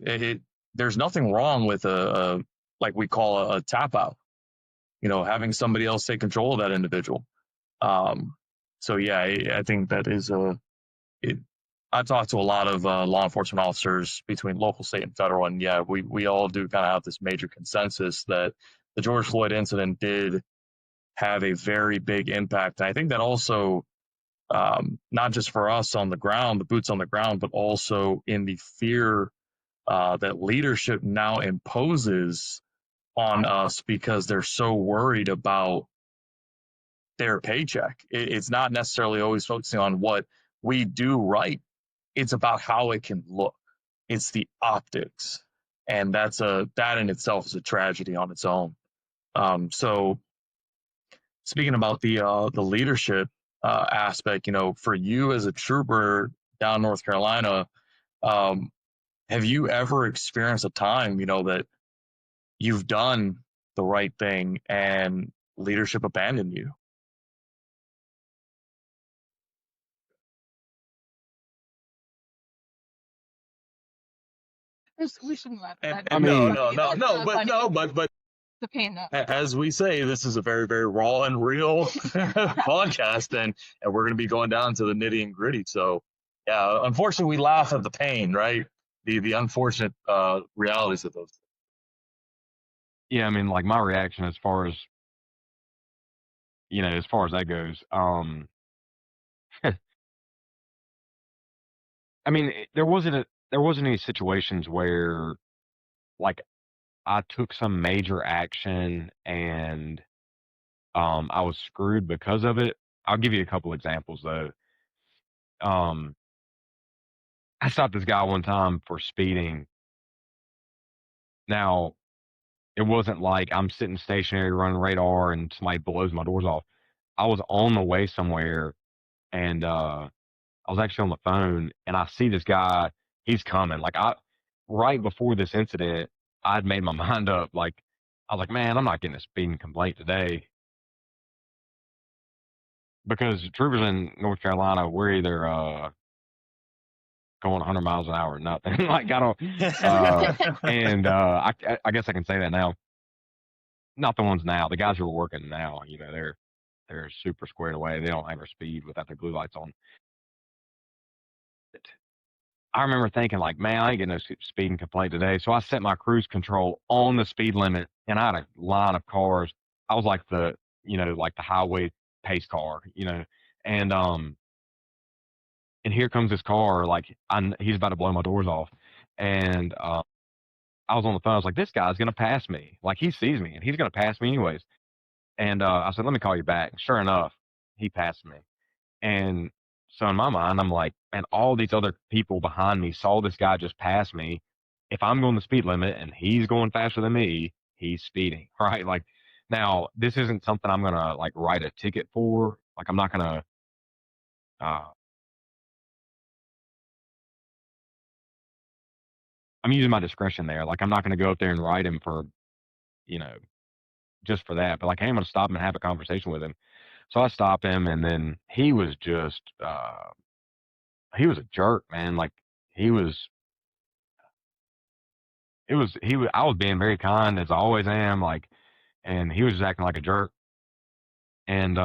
There's nothing wrong with a like we call a tap out. Having somebody else take control of that individual. Um, so yeah, I think that is it, I talked to a lot of law enforcement officers between local, state, and federal, and yeah, we all do kind of have this major consensus that the George Floyd incident did have a very big impact. And I think that also, not just for us on the ground, the boots on the ground, but also in the fear that leadership now imposes on us because they're so worried about their paycheck. It's not necessarily always focusing on what we do right. It's about how it can look. It's the optics, and that in itself is a tragedy on its own. So speaking about the leadership aspect, for you as a trooper down in North Carolina, um, have you ever experienced a time that you've done the right thing and leadership abandoned you? We shouldn't laugh at that. I mean, But The pain that. as we say, this is a very, very raw and real podcast, and we're going to be going down to the nitty and gritty. So, yeah, unfortunately, we laugh at the pain, right? The unfortunate realities of those. yeah, I mean, like my reaction as far as as far as that goes, I mean, there wasn't any situations where like I took some major action and I was screwed because of it. I'll give you a couple examples though. Um, I stopped this guy one time for speeding. Now, it wasn't like I'm sitting stationary running radar and somebody blows my doors off. I was on the way somewhere and I was actually on the phone and I see this guy, he's coming. Right before this incident, I'd made my mind up. I was like, man, I'm not getting a speeding complaint today because troopers in North Carolina, we're either going 100 miles an hour or nothing. Like I don't, and I guess I can say that now. Not the ones now. The guys who are working now, they're super squared away. They don't ever speed without their blue lights on. I remember thinking like, man, I ain't getting no speeding complaint today. So I set my cruise control on the speed limit, and I had a line of cars. I was like like the highway pace car, and and here comes this car, he's about to blow my doors off, and I was on the phone. I was like, this guy's gonna pass me. Like he sees me, and he's gonna pass me anyways. And I said, let me call you back. Sure enough, he passed me. And so in my mind, I'm like, man, all these other people behind me saw this guy just pass me. If I'm going the speed limit and he's going faster than me, he's speeding, right? Like now, this isn't something I'm gonna like write a ticket for. Like I'm not gonna. Uh, I'm using my discretion there. Like I'm not gonna go up there and write him for, you know, just for that. But like, hey, I'm gonna stop him and have a conversation with him. So I stopped him, and then he was a jerk, man. Like he was I was being very kind as I always am, like, and he was just acting like a jerk. And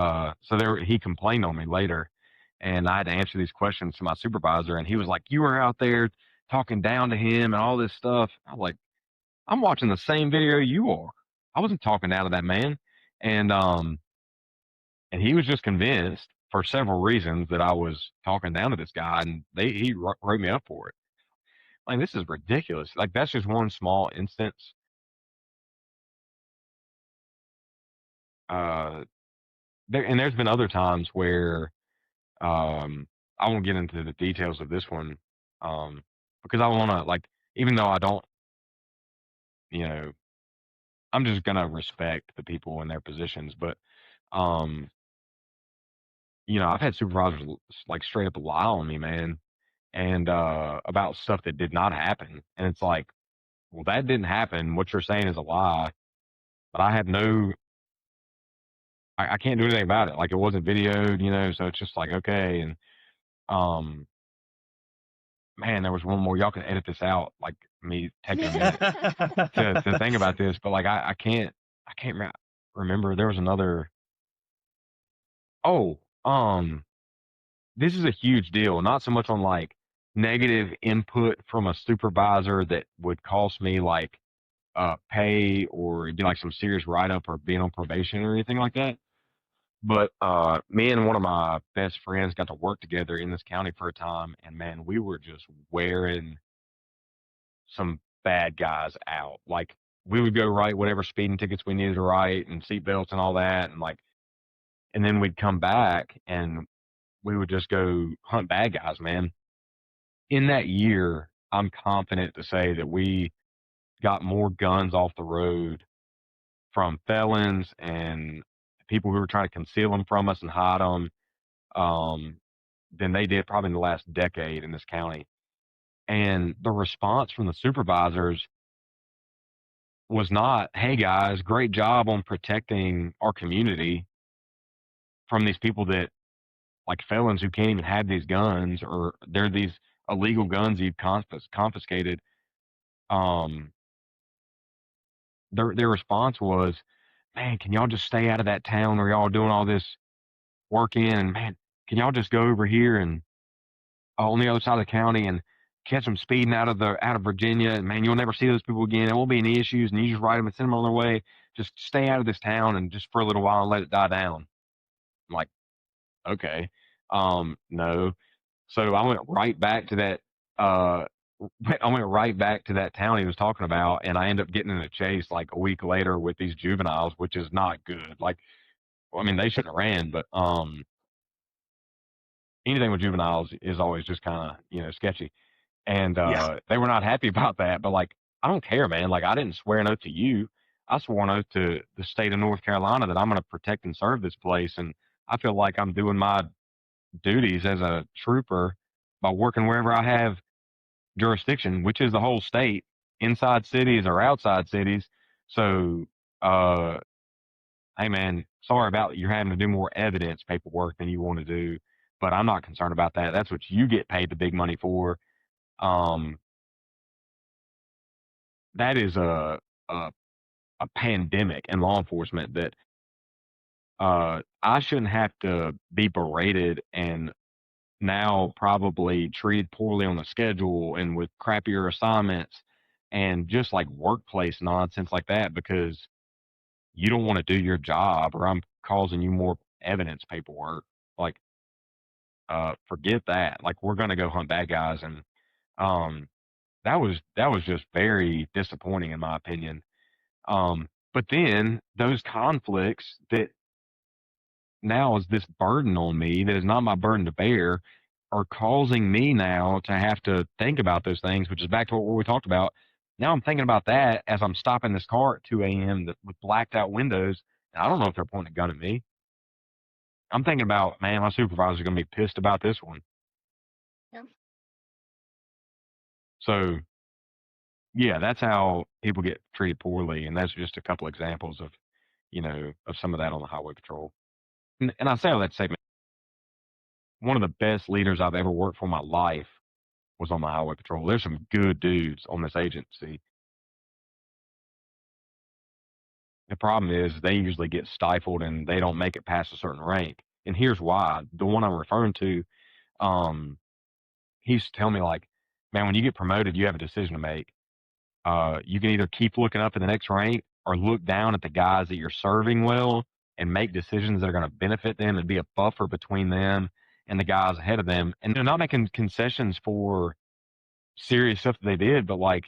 so he complained on me later, and I had to answer these questions to my supervisor, and he was like, "You were out there talking down to him and all this stuff." I was like, "I'm watching the same video you are. I wasn't talking down to that man." And and he was just convinced for several reasons that I was talking down to this guy, and he wrote me up for it. Like this is ridiculous. Like that's just one small instance. there's been other times where I won't get into the details of this one because I want to, like, even though I don't, you know, I'm just gonna respect the people in their positions, but um, I've had supervisors like straight up lie on me, man, and about stuff that did not happen, and it's like, well, that didn't happen. What you're saying is a lie, but I have no, I can't do anything about it. Like, it wasn't videoed, so it's just like, okay, and um, man, there was one more. Y'all can edit this out, like me taking a minute to think about this, but like I can't remember. There was another. Oh, this is a huge deal. Not so much on like negative input from a supervisor that would cost me like pay or it'd be like some serious write up or being on probation or anything like that. But me and one of my best friends got to work together in this county for a time, and man, we were just wearing some bad guys out. Like, we would go write whatever speeding tickets we needed to write and seatbelts and all that, and like, and then we'd come back and we would just go hunt bad guys, man. In that year, I'm confident to say that we got more guns off the road from felons and people who were trying to conceal them from us and hide them um, than they did probably in the last decade in this county. And the response from the supervisors was not, hey guys, great job on protecting our community from these people that, like, felons who can't even have these guns, or they're these illegal guns you've confiscated. Um, their response was, man, can y'all just stay out of that town where y'all doing all this work in? And man, can y'all just go over here and on the other side of the county and catch them speeding out of Virginia? And man, you'll never see those people again. There won't be any issues, and you just write them and send them on their way. Just stay out of this town and just for a little while and let it die down. I'm like, okay, no. So I went right back to that. I went right back to that town he was talking about, and I ended up getting in a chase like a week later with these juveniles, which is not good. Like, I mean, they shouldn't have ran, but anything with juveniles is always just kind of sketchy. And Yeah. they were not happy about that. But like, I don't care, man. Like, I didn't swear an oath to you. I swore an oath to the state of North Carolina that I'm going to protect and serve this place, and I feel like I'm doing my duties as a trooper by working wherever I have jurisdiction, which is the whole state, inside cities or outside cities. So, uh, hey man, sorry about you're having to do more evidence paperwork than you want to do, but I'm not concerned about that. That's what you get paid the big money for. Um, that is a, a pandemic in law enforcement that I shouldn't have to be berated and now probably treated poorly on the schedule and with crappier assignments and just like workplace nonsense like that because you don't want to do your job or I'm causing you more evidence paperwork. Like, forget that. Like, we're going to go hunt bad guys. And, that was just very disappointing in my opinion. But then those conflicts that now is this burden on me that is not my burden to bear are causing me now to have to think about those things, which is back to what we talked about. Now I'm thinking about that as I'm stopping this car at 2 a.m. With blacked out windows. And I don't know if they're pointing a gun at me. I'm thinking about, man, my supervisor's going to be pissed about this one. Yeah. So, yeah, that's how people get treated poorly. And that's just a couple examples of, of some of that on the highway patrol. And I say all that to say, man, one of the best leaders I've ever worked for in my life was on the highway patrol. There's some good dudes on this agency. The problem is they usually get stifled and they don't make it past a certain rank. And here's why. The one I'm referring to, he used to tell me, like, man, when you get promoted, you have a decision to make. You can either keep looking up in the next rank or look down at the guys that you're serving well and make decisions that are going to benefit them and be a buffer between them and the guys ahead of them. And they're not making concessions for serious stuff that they did, but like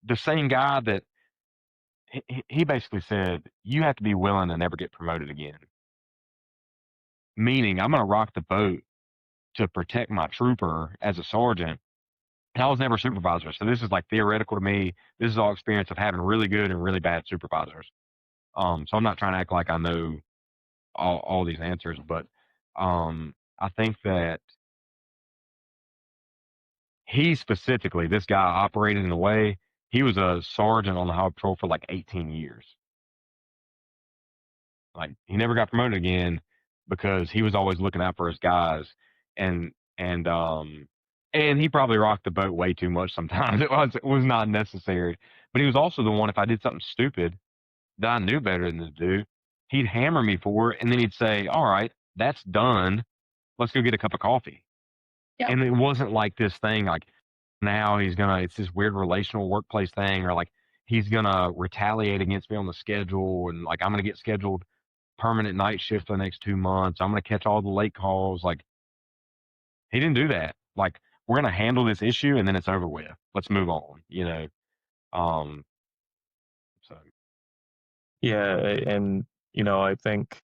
the same guy that he basically said, you have to be willing to never get promoted again. Meaning, I'm going to rock the boat to protect my trooper as a sergeant. And I was never a supervisor. So this is like theoretical to me. This is all experience of having really good and really bad supervisors. So I'm not trying to act like I know all these answers, but I think that he specifically, this guy operated in a way, he was a sergeant on the highway patrol for like 18 years. Like he never got promoted again because he was always looking out for his guys, and and um and he probably rocked the boat way too much sometimes. It was not necessary. But he was also the one, if I did something stupid that I knew better than to do, he'd hammer me for it, and then he'd say, "All right, that's done. Let's go get a cup of coffee." Yep. And it wasn't like this thing like now it's this weird relational workplace thing, or like he's gonna retaliate against me on the schedule, and like I'm gonna get scheduled permanent night shift for the next 2 months. I'm gonna catch all the late calls. Like he didn't do that. Like we're gonna handle this issue and then it's over with. Let's move on. Um. So Yeah, and I think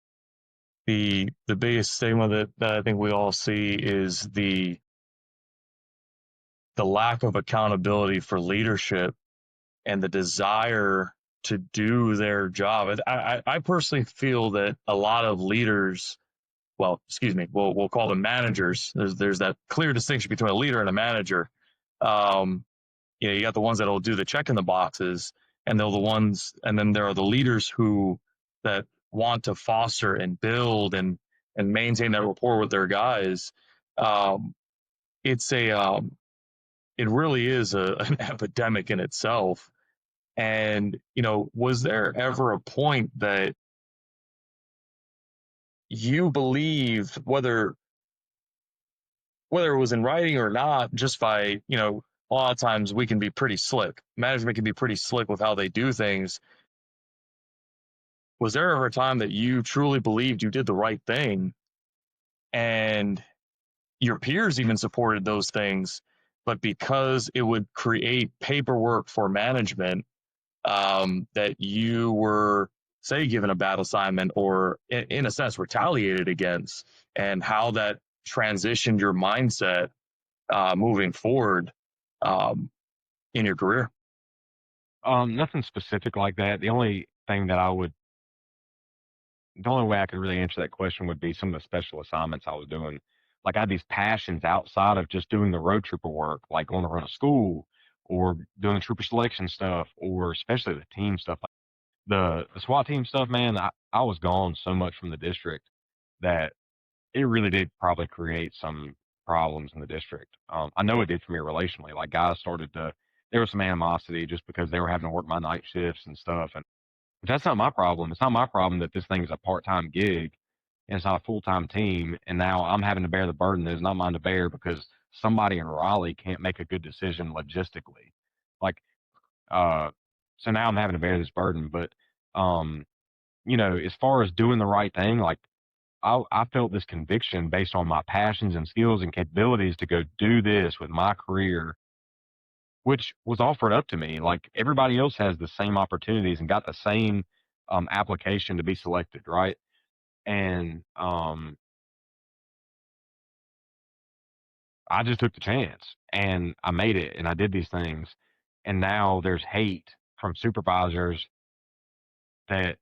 the biggest stigma that I think we all see is the lack of accountability for leadership and the desire to do their job. I personally feel that a lot of leaders, well, excuse me, we'll call them managers. There's that clear distinction between a leader and a manager. Um, you got the ones that'll do the check in the boxes, and then there are the leaders that want to foster and build and maintain that rapport with their guys. Um, it's it really is an epidemic in itself. And was there ever a point that you believed, whether it was in writing or not, just by a lot of times we can be pretty slick. Management can be pretty slick with how they do things. Was there ever a time that you truly believed you did the right thing and your peers even supported those things, but because it would create paperwork for management, that you were, say, given a bad assignment or in a sense retaliated against, and how that transitioned your mindset moving forward in your career? nothing specific like that. The only way I could really answer that question would be some of the special assignments I was doing. Like I had these passions outside of just doing the road trooper work, like going to run a school or doing the trooper selection stuff, or especially the team stuff. Like the SWAT team stuff, man, I was gone so much from the district that it really did probably create some problems in the district. I know it did for me relationally. Like guys there was some animosity just because they were having to work my night shifts and stuff. And that's not my problem. It's not my problem that this thing is a part-time gig and it's not a full-time team. And now I'm having to bear the burden that is not mine to bear because somebody in Raleigh can't make a good decision logistically. Like, uh, so now I'm having to bear this burden. But, um, as far as doing the right thing, like I felt this conviction based on my passions and skills and capabilities to go do this with my career, which was offered up to me. Like everybody else has the same opportunities and got the same application to be selected, right? And I just took the chance and I made it and I did these things. And now there's hate from supervisors that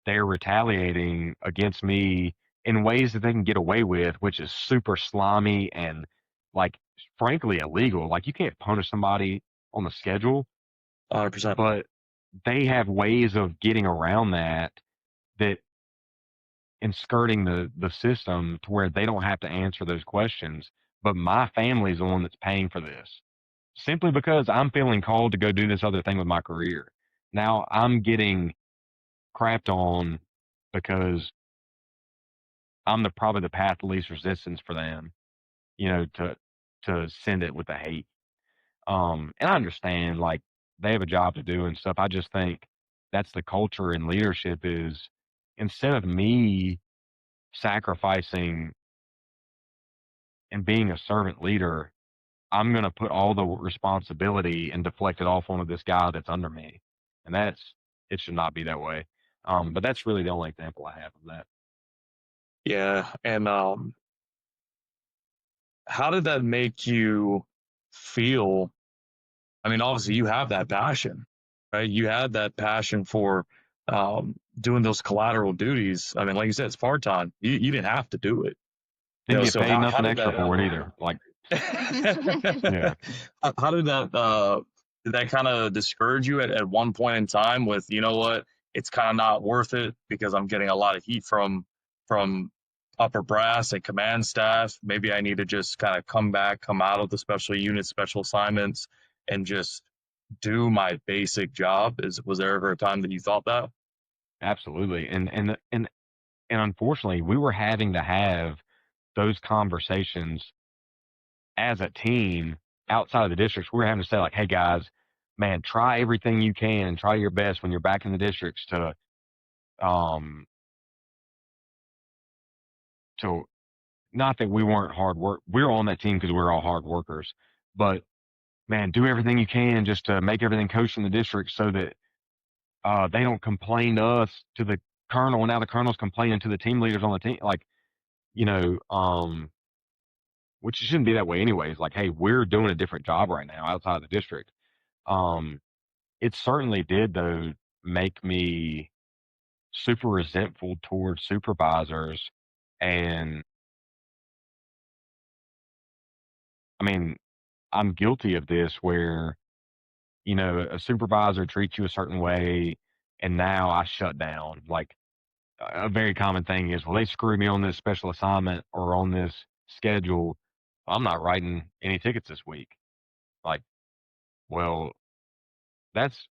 they're retaliating against me in ways that they can get away with, which is super slimy and like frankly illegal. Like you can't punish somebody on the schedule, 100%. but they have ways of getting around that and skirting the system to where they don't have to answer those questions. But my family's the one that's paying for this simply because I'm feeling called to go do this other thing with my career. Now I'm getting crapped on because I'm probably the path of least resistance for them, to send it with the hate. And I understand like they have a job to do and stuff. I just think that's the culture in leadership is instead of me sacrificing and being a servant leader, I'm going to put all the responsibility and deflect it off onto this guy that's under me. And it should not be that way. But that's really the only example I have of that. Yeah. And how did that make you feel? I mean, obviously, you have that passion, right? You had that passion for doing those collateral duties. I mean, like you said, it's part time. You didn't have to do it. Didn't get So paid how nothing did extra that for it either. Like, yeah, how did that kind of discourage you at one point in time with, you know what, it's kind of not worth it because I'm getting a lot of heat from upper brass and command staff. Maybe I need to just kind of come out of the special unit, special assignments, and just do my basic job. Was there ever a time that you thought that? absolutely. And unfortunately, we were having to have those conversations as a team outside of the districts. We were having to say like, hey guys, man, try everything you can, try your best when you're back in the districts um to not that we weren't hard work. We were on that team because we were all hard workers, but man, do everything you can just to make everything kosher in the district so that they don't complain to us, to the colonel, and now the colonel's complaining to the team leaders on the team. Like, you know, which it shouldn't be that way anyways. Like, hey, we're doing a different job right now outside of the district. Um, it certainly did though make me super resentful towards supervisors. And I mean, I'm guilty of this where, you know, a supervisor treats you a certain way and now I shut down. Like, a very common thing is, well, they screwed me on this special assignment or on this schedule. I'm not writing any tickets this week. Like, well, that's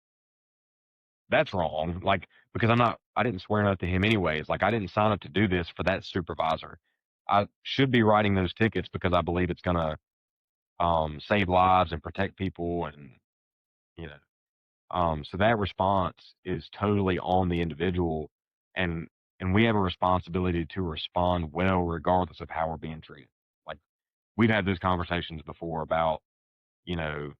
wrong. Like, because I didn't swear enough to him anyways. Like, I didn't sign up to do this for that supervisor. I should be writing those tickets because I believe it's going to save lives and protect people. And, you know, so that response is totally on the individual. And, and we have a responsibility to respond well, regardless of how we're being treated. Like, we've had those conversations before about, you know,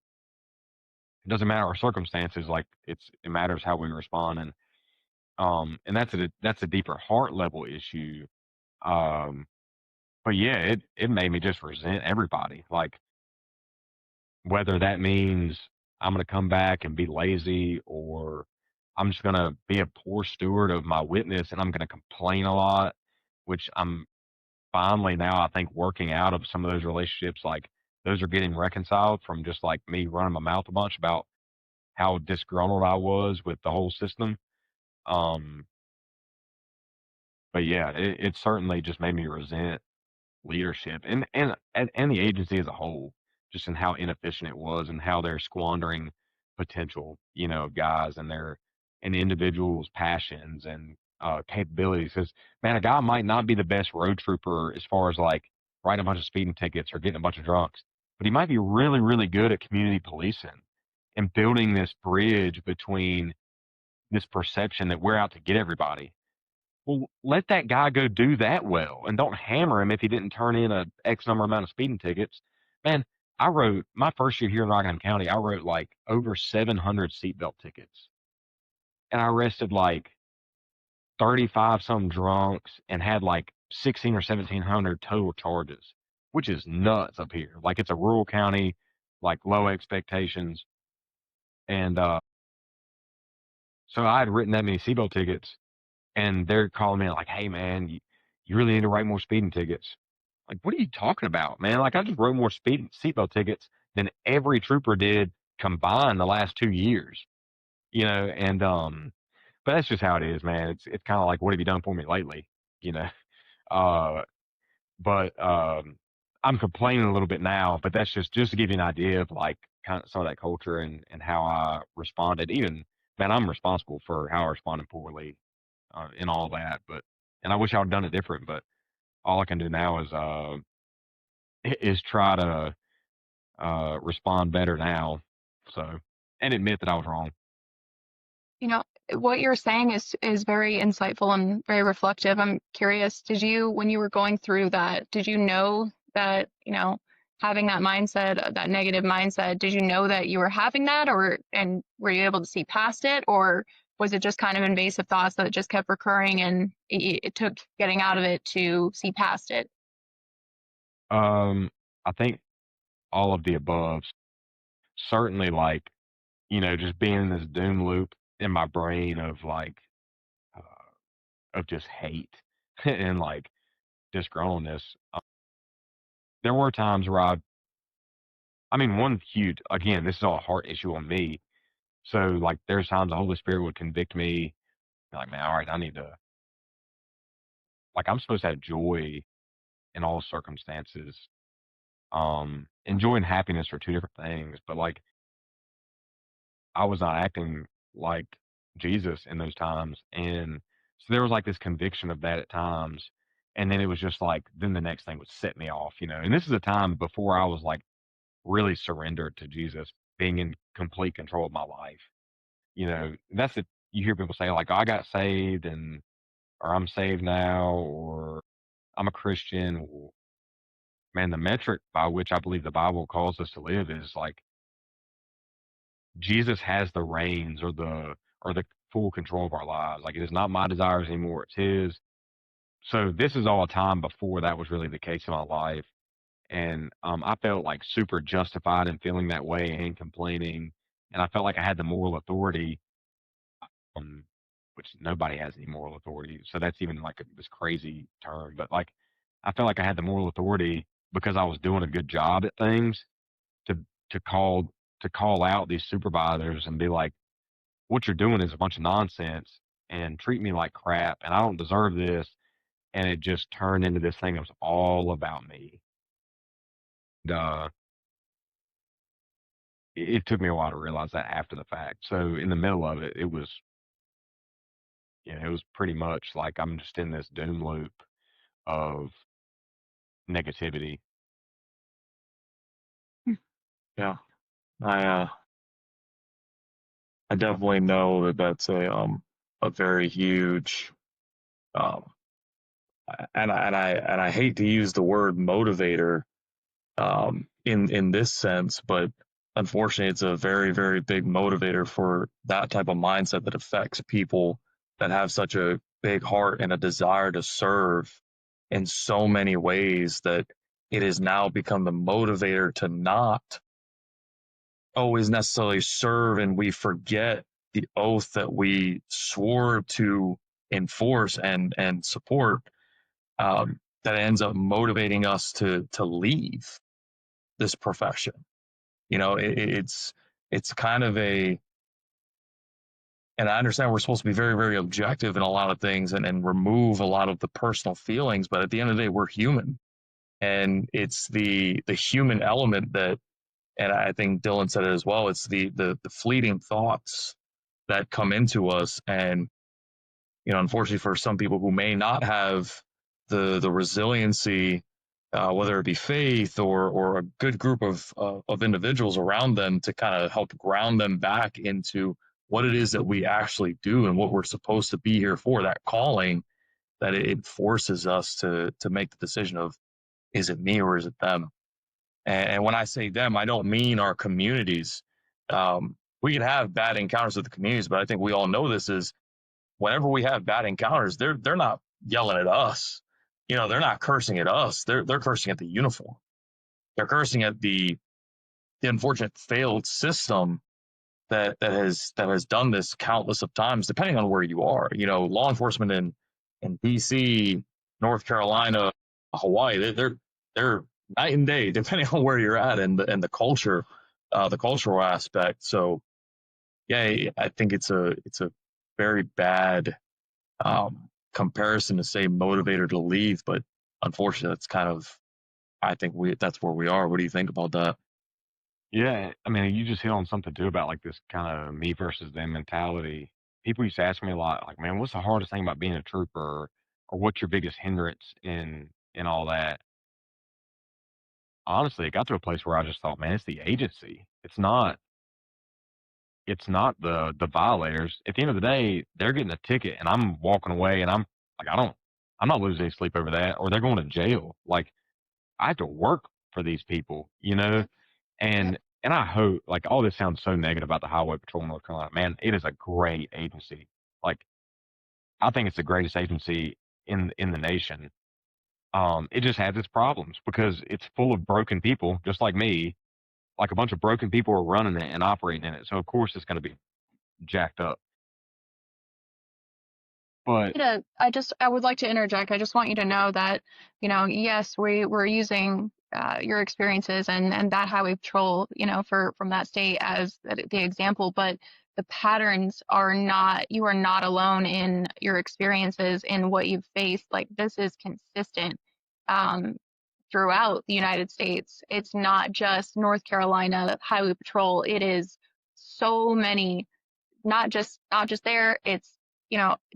it doesn't matter our circumstances. Like, it matters how we respond. And that's a deeper heart level issue. Um, but yeah, it made me just resent everybody. Like, whether that means I'm going to come back and be lazy, or I'm just going to be a poor steward of my witness and I'm going to complain a lot, which I'm finally now, I think, working out of some of those relationships. Like, those are getting reconciled from just like me running my mouth a bunch about how disgruntled I was with the whole system. Um, but yeah, it certainly just made me resent leadership and the agency as a whole, just in how inefficient it was and how they're squandering potential, you know, guys and their and individuals' passions and capabilities. Because man, a guy might not be the best road trooper as far as like writing a bunch of speeding tickets or getting a bunch of drunks, but he might be really, really good at community policing and building this bridge between this perception that we're out to get everybody. Well, let that guy go do that well, and don't hammer him if he didn't turn in a X number amount of speeding tickets. Man, I wrote my first year here in Rockingham County. I wrote like over 700 seatbelt tickets, and I arrested like 35 some drunks and had like 16 or 1700 total charges, which is nuts up here. Like, it's a rural county, like low expectations, and so I had written that many seatbelt tickets, and they're calling me like, "Hey, man, you really need to write more speeding tickets." Like, what are you talking about, man? Like, I just wrote more speed seatbelt tickets than every trooper did combined the last 2 years, you know. And but that's just how it is, man. It's kind of like, what have you done for me lately, you know? Uh, but I'm complaining a little bit now, but that's just to give you an idea of like kind of some of that culture and how I responded. Even, man, I'm responsible for how I responded poorly and all that. But and I wish I would have done it different. But all I can do now is try to respond better now. So, and admit that I was wrong. You know, what you're saying is very insightful and very reflective. I'm curious, when you were going through that, did you know that, having that mindset, that negative mindset, did you know that you were having that, and were you able to see past it, or was it just kind of invasive thoughts that just kept recurring and it took getting out of it to see past it? I think all of the above. Certainly, like, just being in this doom loop in my brain of like, of just hate and like disgruntledness. There were times where I mean, one huge, again, this is all a heart issue on me. So, like, there's times the Holy Spirit would convict me, like, man, all right, I need to, like, I'm supposed to have joy in all circumstances. Joy and happiness are two different things, but like, I was not acting like Jesus in those times. And so there was like this conviction of that at times. And then it was just like, then the next thing would set me off, And this is a time before I was like really surrendered to Jesus, being in complete control of my life. That's it. You hear people say like, oh, I got saved or I'm saved now, or I'm a Christian. Well, man, the metric by which I believe the Bible calls us to live is like Jesus has the reins or the full control of our lives. Like, it is not my desires anymore, it's his. So this is all a time before that was really the case in my life. And I felt like super justified in feeling that way and complaining. And I felt like I had the moral authority, um, which nobody has any moral authority. So that's even like this crazy term. But like, I felt like I had the moral authority because I was doing a good job at things to to call to call out these supervisors and be like, what you're doing is a bunch of nonsense and treat me like crap and I don't deserve this. And it just turned into this thing that was all about me. And, it took me a while to realize that after the fact. So in the middle of it, it was pretty much like I'm just in this doom loop of negativity. Yeah, I I definitely know that that's a very huge um and I hate to use the word motivator in this sense, but unfortunately, it's a very very big motivator for that type of mindset that affects people that have such a big heart and a desire to serve in so many ways that it has now become the motivator to not always necessarily serve, and we forget the oath that we swore to enforce and support, that ends up motivating us to leave this profession. It's kind of and I understand we're supposed to be very very objective in a lot of things and remove a lot of the personal feelings, but at the end of the day, we're human, and it's the human element that, and I think Dylan said it as well, it's the fleeting thoughts that come into us. And unfortunately for some people who may not have the resiliency, whether it be faith or a good group of individuals around them to kind of help ground them back into what it is that we actually do and what we're supposed to be here for, that calling, that it forces us to make the decision of, is it me or is it them? And when I say them, I don't mean our communities. We can have bad encounters with the communities, but I think we all know this is, whenever we have bad encounters, they're not yelling at us. They're not cursing at us. They're cursing at the uniform. They're cursing at the unfortunate failed system that has done this countless of times, depending on where you are. Law enforcement in DC, North Carolina, Hawaii, they're night and day, depending on where you're at and the culture, the cultural aspect. So yeah, I think it's a very bad comparison to say motivator to leave, but unfortunately, that's kind of, I think that's where we are. What do you think about that? Yeah, I mean, you just hit on something too about like this kind of me versus them mentality. People used to ask me a lot, like, man, what's the hardest thing about being a trooper, or what's your biggest hindrance in all that? Honestly, it got to a place where I just thought, man, it's the agency. It's not the violators. At the end of the day, they're getting a ticket and I'm walking away and I'm like, I'm not losing any sleep over that, or they're going to jail. Like, I have to work for these people, Yeah. and and I hope, like, all this sounds so negative about the Highway Patrol in North Carolina. Man, it is a great agency. Like, I think it's the greatest agency in the nation. It just has its problems because it's full of broken people, just like me. Like a bunch of broken people are running it and operating in it. So of course it's going to be jacked up. But I would like to interject. I just want you to know that, yes, we're using your experiences and that highway patrol, from that state as the example, but the patterns are not, you are not alone in your experiences in what you've faced. Like, this is consistent um, throughout the United States. It's not just North Carolina highway patrol. It is so many, not just there. It's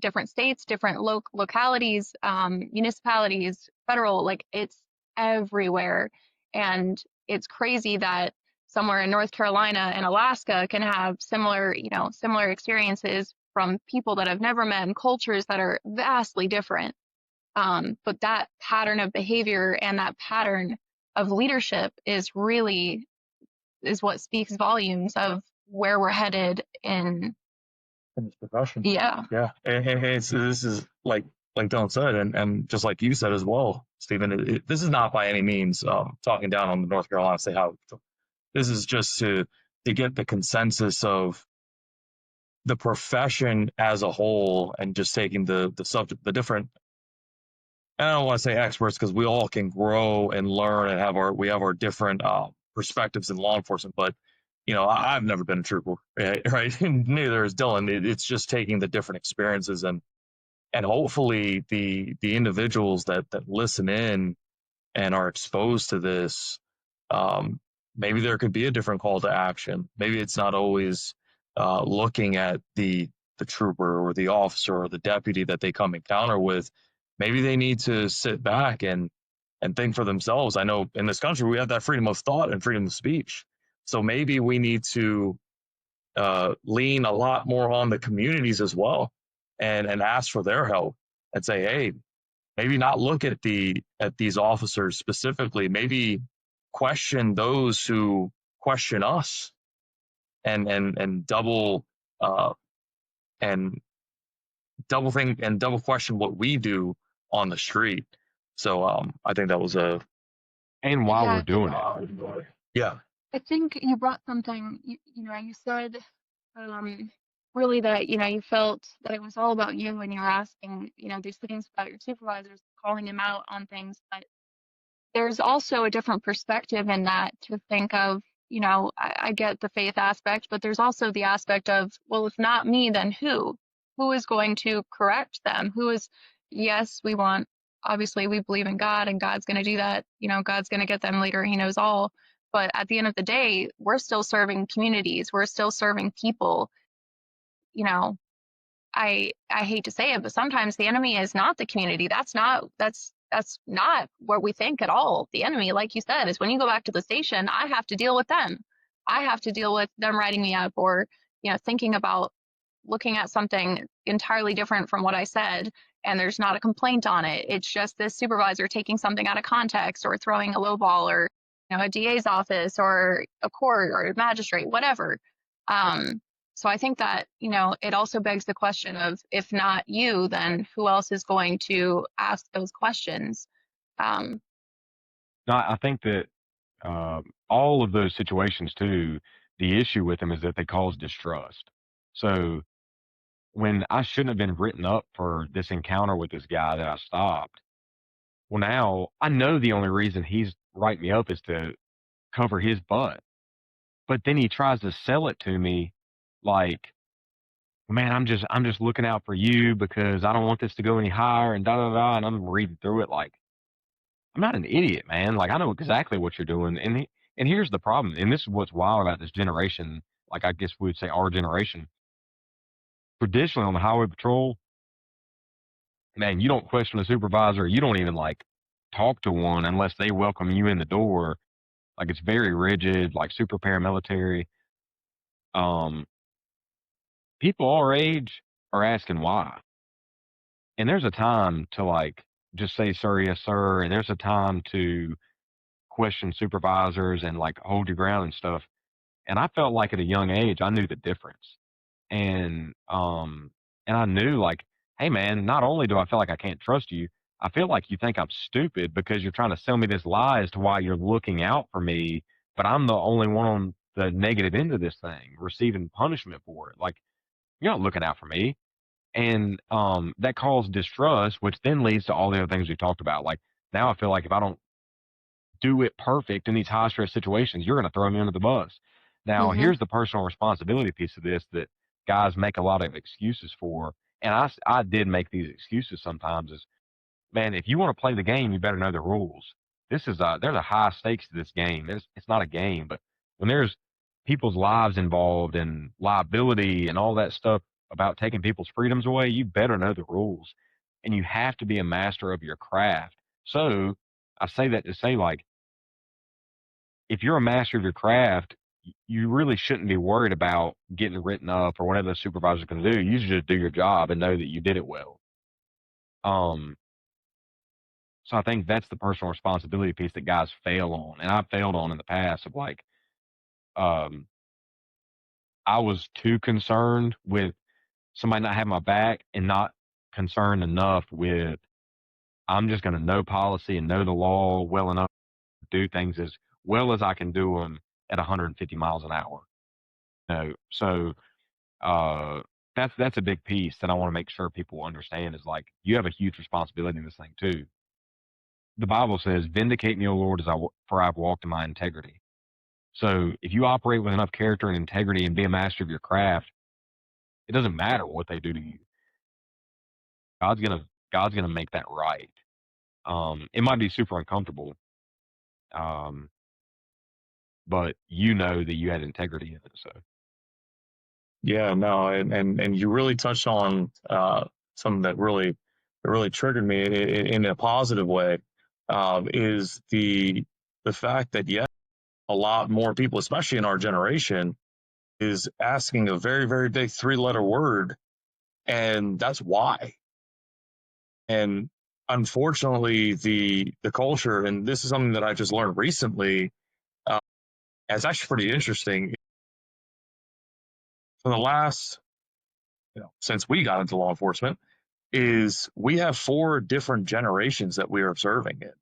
different states, different localities, municipalities, federal. Like, it's everywhere, and it's crazy that somewhere in North Carolina and Alaska can have similar experiences from people that I've never met and cultures that are vastly different. But that pattern of behavior and that pattern of leadership is what speaks volumes of where we're headed in this profession. yeah. Yeah, and this is like Dylan said, and just like you said as well, Stephen. This is not by any means talking down on the North Carolina State Highway Patrol. This is just to get the consensus of the profession as a whole, and just taking the subject, the different. I don't want to say experts because we all can grow and learn and we have our different perspectives in law enforcement, but I've never been a trooper, right? And neither is Dylan. It's just taking the different experiences, and hopefully the individuals that listen in and are exposed to this, maybe there could be a different call to action. Maybe it's not always looking at the trooper or the officer or the deputy that they come encounter with. Maybe they need to sit back and think for themselves. I know in this country we have that freedom of thought and freedom of speech, so maybe we need to lean a lot more on the communities as well, and ask for their help and say, hey, maybe not look at these officers specifically, maybe question those who question us, and double and double think and double question what we do on the street. So I think that was and while we're doing it, yeah. I think you brought something, you said really that, you felt that it was all about you when you were asking, these things about your supervisors, calling them out on things. But there's also a different perspective in that to think of, I get the faith aspect, but there's also the aspect of, well, if not me, then who? Who is going to correct them? Yes, obviously we believe in God and God's going to do that. God's going to get them later. He knows all. But at the end of the day, we're still serving communities. We're still serving people. I hate to say it, but sometimes the enemy is not the community. That's not what we think at all. The enemy, like you said, is when you go back to the station, I have to deal with them. I have to deal with them writing me up, or thinking about looking at something entirely different from what I said, and there's not a complaint on it. It's just this supervisor taking something out of context, or throwing a low ball, or a DA's office, or a court, or a magistrate, whatever. So I think that, it also begs the question of, if not you, then who else is going to ask those questions? No, I think that all of those situations too, the issue with them is that they cause distrust. So when I shouldn't have been written up for this encounter with this guy that I stopped, well, now I know the only reason he's writing me up is to cover his butt. But then he tries to sell it to me like, man, I'm just looking out for you because I don't want this to go any higher, and da da da. And I'm reading through it like, I'm not an idiot, man. Like, I know exactly what you're doing. And here's the problem. And this is what's wild about this generation. Like, I guess we would say our generation. Traditionally on the highway patrol, man, you don't question a supervisor. You don't even like talk to one unless they welcome you in the door. Like, it's very rigid, like super paramilitary. People our age are asking why. And there's a time to like just say, sir, yes, sir. And there's a time to question supervisors and like hold your ground and stuff. And I felt like at a young age, I knew the difference. And I knew like, hey man, not only do I feel like I can't trust you, I feel like you think I'm stupid because you're trying to sell me this lie as to why you're looking out for me, but I'm the only one on the negative end of this thing, receiving punishment for it. Like, you're not looking out for me. And that caused distrust, which then leads to all the other things we talked about. Like, now I feel like if I don't do it perfect in these high stress situations, you're going to throw me under the bus. Now, Mm-hmm. here's the personal responsibility piece of this that guys make a lot of excuses for. And I did make these excuses sometimes is, man, if you want to play the game, you better know the rules. There's a high stakes to this game. It's not a game, but when there's people's lives involved and liability and all that stuff about taking people's freedoms away, you better know the rules and you have to be a master of your craft. So I say that to say, like, if you're a master of your craft, you really shouldn't be worried about getting written up or whatever the supervisor's going to do. You should just do your job and know that you did it well. Um, so I think that's the personal responsibility piece that guys fail on, and I've failed on in the past. Of like, um, I was too concerned with somebody not having my back and not concerned enough with I'm just going to know policy and know the law well enough to do things as well as I can do them at 150 miles an hour. So that's a big piece that I want to make sure people understand is like you have a huge responsibility in this thing too. The Bible says, "Vindicate me, O Lord, for I've walked in my integrity." So if you operate with enough character and integrity and be a master of your craft, it doesn't matter what they do to you. God's gonna make that right. It might be super uncomfortable, um, but you know that you had integrity in it. So Yeah, no, and you really touched on something that really triggered me in a positive way. Is the fact that yes, a lot more people, especially in our generation, is asking a very very big three-letter word, and that's why. And unfortunately, the culture, and this is something that I just learned recently, uh, it's actually pretty interesting. For the last, since we got into law enforcement, is we have four different generations that we are observing it.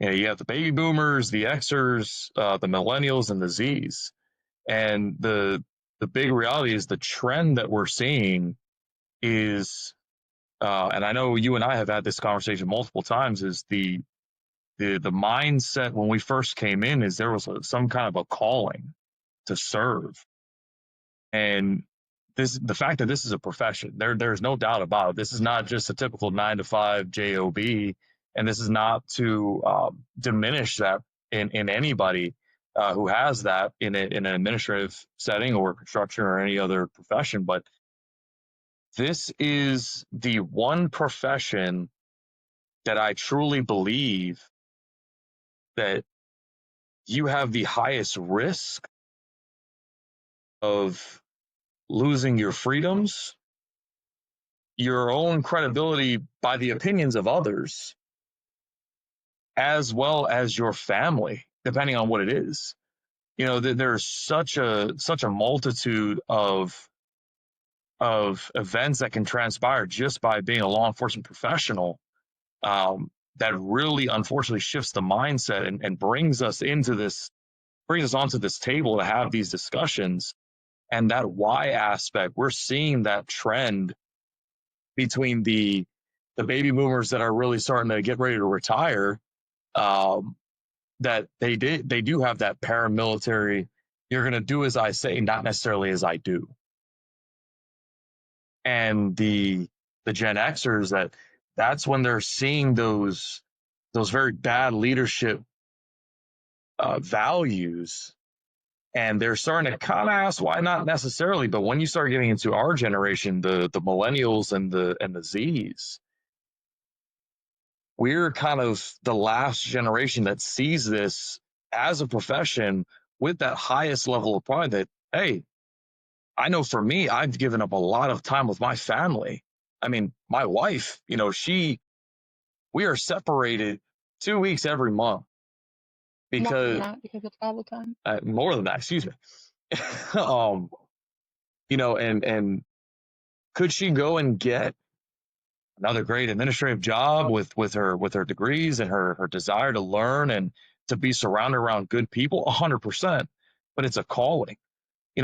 You have the baby boomers, the Xers, the millennials, and the Zs. And the big reality is the trend that we're seeing is, and I know you and I have had this conversation multiple times, is the mindset when we first came in is there was some kind of a calling to serve. And the fact that this is a profession, there's no doubt about it. This is not just a typical 9 to 5 job, and this is not to diminish that in anybody who has that in an administrative setting or construction or any other profession. But this is the one profession that I truly believe that you have the highest risk of losing your freedoms, your own credibility by the opinions of others, as well as your family, depending on what it is. There's such a multitude of events that can transpire just by being a law enforcement professional, that really unfortunately shifts the mindset and brings us onto this table to have these discussions. And that why aspect, we're seeing that trend between the baby boomers that are really starting to get ready to retire, um, that they do have that paramilitary, you're going to do as I say, not necessarily as I do. And the Gen Xers, that's when they're seeing those very bad leadership values, and they're starting to kind of ask why not necessarily. But when you start getting into our generation, the millennials and the Z's, we're kind of the last generation that sees this as a profession with that highest level of pride that, hey, I know for me, I've given up a lot of time with my family. I mean, my wife, we are separated 2 weeks every month. because because of travel time. more than that, excuse me. And could she go and get another great administrative job with her degrees and her desire to learn and to be surrounded around good people? 100%. But it's a calling,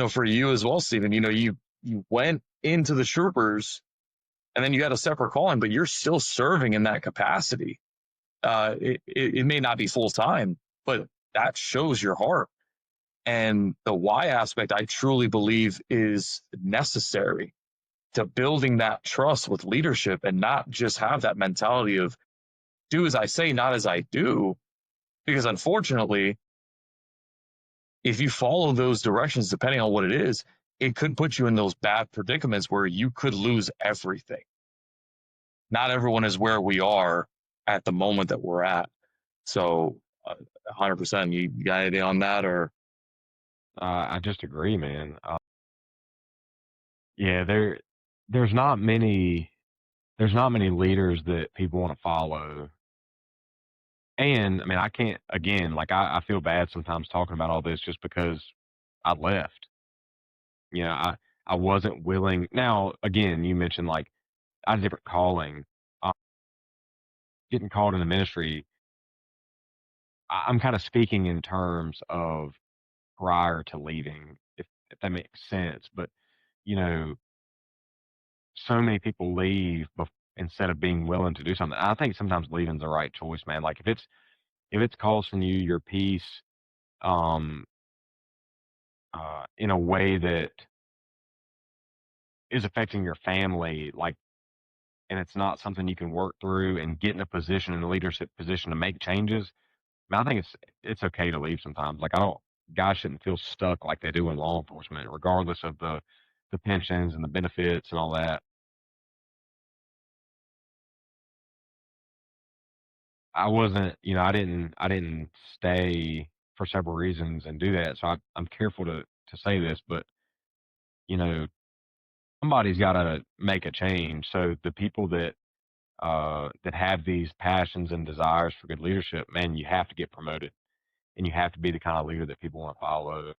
for you as well, Stephen. You went into the troopers and then you had a separate calling, but you're still serving in that capacity. It may not be full time, but that shows your heart. And the why aspect, I truly believe, is necessary to building that trust with leadership, and not just have that mentality of do as I say, not as I do. Because unfortunately, if you follow those directions, depending on what it is, it could put you in those bad predicaments where you could lose everything. Not everyone is where we are at the moment that we're at. So 100%, you got anything on that? Or I just agree, man. Yeah, there's not many leaders that people want to follow. And I mean, I can't, again, like I feel bad sometimes talking about all this just because I left. I wasn't willing. Now, again, you mentioned like I had a different calling. Um, Getting called in the ministry, I'm kind of speaking in terms of prior to leaving, if that makes sense. But, you know, so many people leave instead of being willing to do something. I think sometimes leaving's the right choice, man. Like if it's costing you your peace, um, in a way that is affecting your family, like, and it's not something you can work through and get in a position, in a leadership position to make changes. I mean, I think it's okay to leave sometimes. Like guys shouldn't feel stuck like they do in law enforcement, regardless of the pensions and the benefits and all that. I wasn't, I didn't stay for several reasons and do that. So I'm careful to say this, but you know, somebody's got to make a change. So the people that have these passions and desires for good leadership, man, you have to get promoted, and you have to be the kind of leader that people want to follow.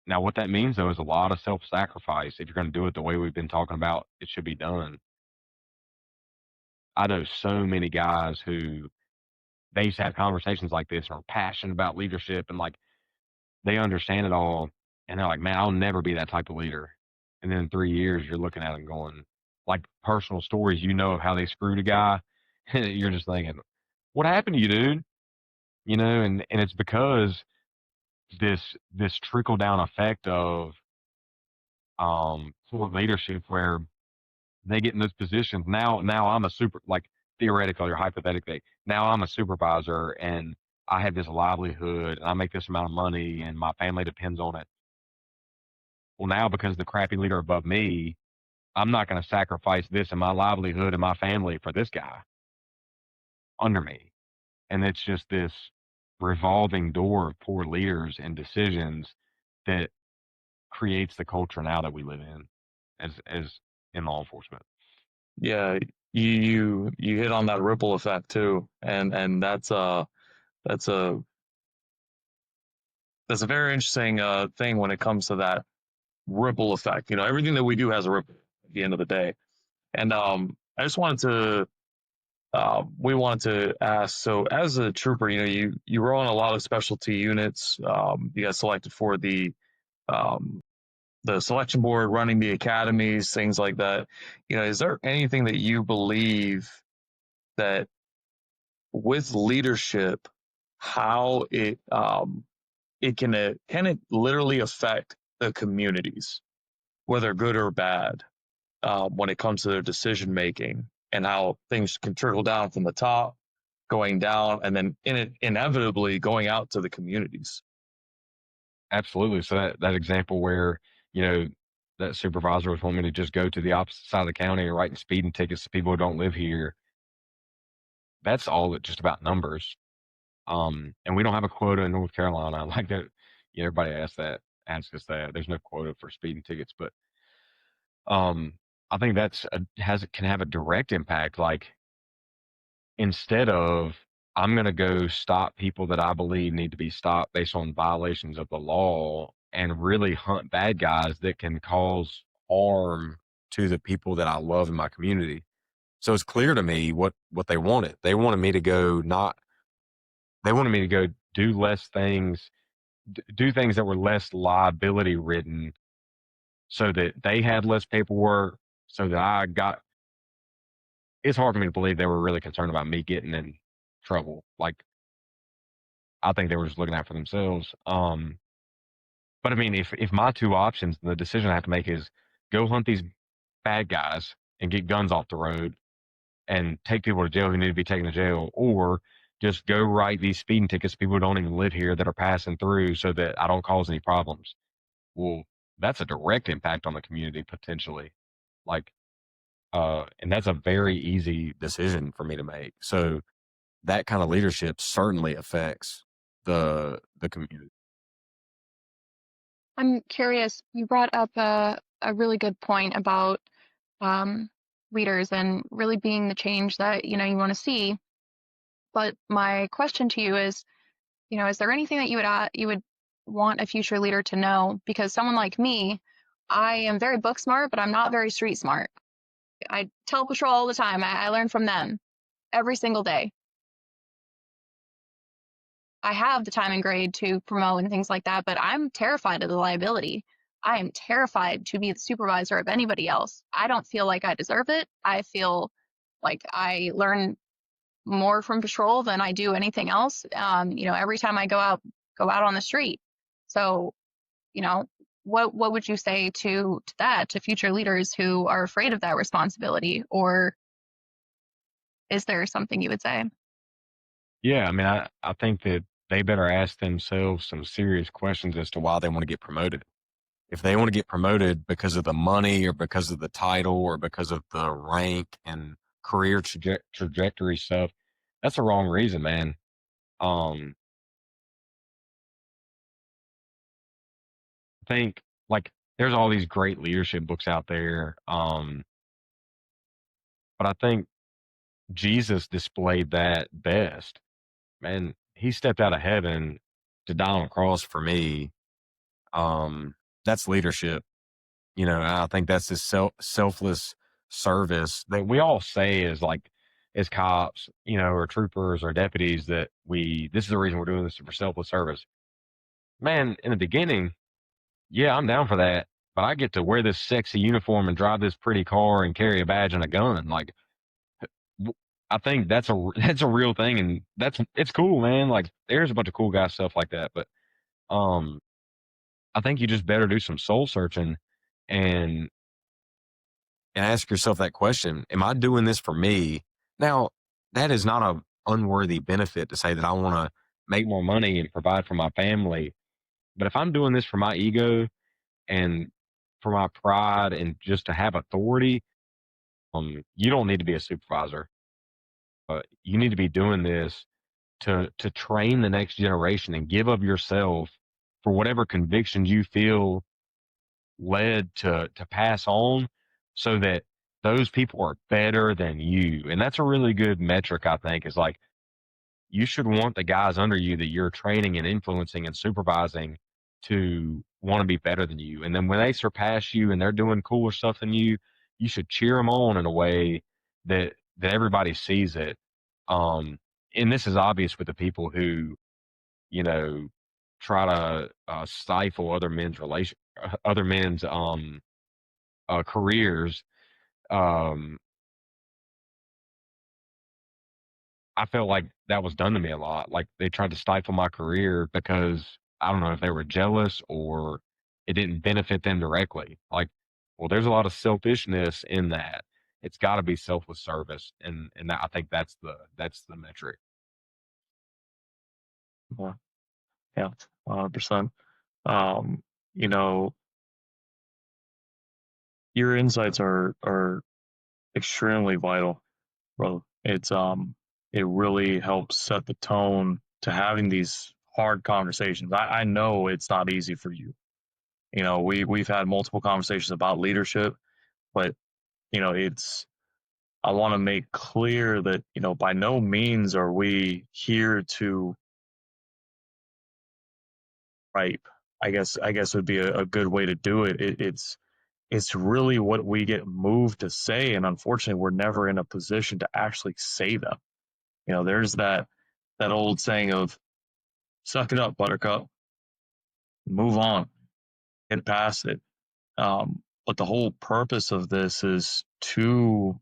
Now, what that means though is a lot of self-sacrifice. If you're going to do it the way we've been talking about, it should be done. I know so many guys who they used to have conversations like this and are passionate about leadership and like they understand it all, and they're like, man, I'll never be that type of leader. And then in 3 years, you're looking at them going, like personal stories, of how they screwed a guy. You're just thinking, what happened to you, dude? And it's because this trickle down effect of poor leadership where they get in those positions. Now I'm a theoretically or hypothetically, now I'm a supervisor and I have this livelihood and I make this amount of money and my family depends on it. Well, now because the crappy leader above me, I'm not going to sacrifice this and my livelihood and my family for this guy under me. And it's just this revolving door of poor leaders and decisions that creates the culture now that we live in as in law enforcement. yeah, you hit on that ripple effect too, and that's a very interesting thing when it comes to that ripple effect. Everything that we do has a ripple at the end of the day. And I just wanted to we wanted to ask. So, as a trooper, you were on a lot of specialty units. You got selected for um, the selection board, running the academies, things like that. Is there anything that you believe that with leadership, how can it literally affect the communities, whether good or bad, when it comes to their decision making, and how things can trickle down from the top, going down, and then inevitably going out to the communities? Absolutely. So that example where, you know, that supervisor was wanting me to just go to the opposite side of the county and writing speeding tickets to people who don't live here. That's all just about numbers. And we don't have a quota in North Carolina. Like that, everybody asks us that. There's no quota for speeding tickets, but I think can have a direct impact. Like instead of I'm going to go stop people that I believe need to be stopped based on violations of the law and really hunt bad guys that can cause harm to the people that I love in my community. So it's clear to me what they wanted. They wanted me to go do less things, do things that were less liability ridden so that they had less paperwork, so that it's hard for me to believe they were really concerned about me getting in trouble. Like, I think they were just looking out for themselves. But I mean, if my two options, the decision I have to make is go hunt these bad guys and get guns off the road and take people to jail who need to be taken to jail, or just go write these speeding tickets to people who don't even live here that are passing through so that I don't cause any problems. Well, that's a direct impact on the community potentially. Like, and that's a very easy decision for me to make. So that kind of leadership certainly affects the community. I'm curious, you brought up a really good point about leaders and really being the change that, you want to see. But my question to you is, is there anything that you would want a future leader to know? Because someone like me, I am very book smart, but I'm not very street smart. I tell patrol all the time. I learn from them every single day. I have the time and grade to promote and things like that, but I'm terrified of the liability. I am terrified to be the supervisor of anybody else. I don't feel like I deserve it. I feel like I learn more from patrol than I do anything else. Every time I go out on the street. So, what would you say to future leaders who are afraid of that responsibility, or is there something you would say? Yeah, I mean, I think that they better ask themselves some serious questions as to why they want to get promoted. If they want to get promoted because of the money or because of the title or because of the rank and career trajectory stuff, that's the wrong reason, man. I think like there's all these great leadership books out there. But I think Jesus displayed that best. Man, he stepped out of heaven to die on a cross for me. That's leadership, and I think that's this selfless service that we all say as cops, or troopers or deputies that this is the reason we're doing this for selfless service. Man, in the beginning, yeah, I'm down for that, but I get to wear this sexy uniform and drive this pretty car and carry a badge and a gun. Like, I think that's that's a real thing, and it's cool, man. Like, there's a bunch of cool guy stuff like that, but um, I think you just better do some soul searching and ask yourself that question: am I doing this for me? Now, that is not a unworthy benefit to say that I want to make more money and provide for my family, but if I'm doing this for my ego and for my pride and just to have authority, you don't need to be a supervisor. You need to be doing this to train the next generation and give of yourself for whatever convictions you feel led to pass on, so that those people are better than you. And that's a really good metric, I think, is like, you should want the guys under you that you're training and influencing and supervising to want to be better than you. And then when they surpass you and they're doing cooler stuff than you should cheer them on in a way that everybody sees it. And this is obvious with the people who, you know, try to stifle other men's careers. Um, I felt like that was done to me a lot. Like, they tried to stifle my career because I don't know if they were jealous or it didn't benefit them directly. Like, well, there's a lot of selfishness in that. It's got to be selfless service, and I think that's the metric. Yeah, yeah, 100%. Um, you know, your insights are extremely vital, bro. It really helps set the tone to having these hard conversations. I know it's not easy for you. We've had multiple conversations about leadership, but it's I want to make clear that, by no means are we here to ripe. I guess would be a good way to do it. It's really what we get moved to say, and unfortunately, we're never in a position to actually say them. There's that old saying of "suck it up, Buttercup, move on, get past it." But the whole purpose of this is to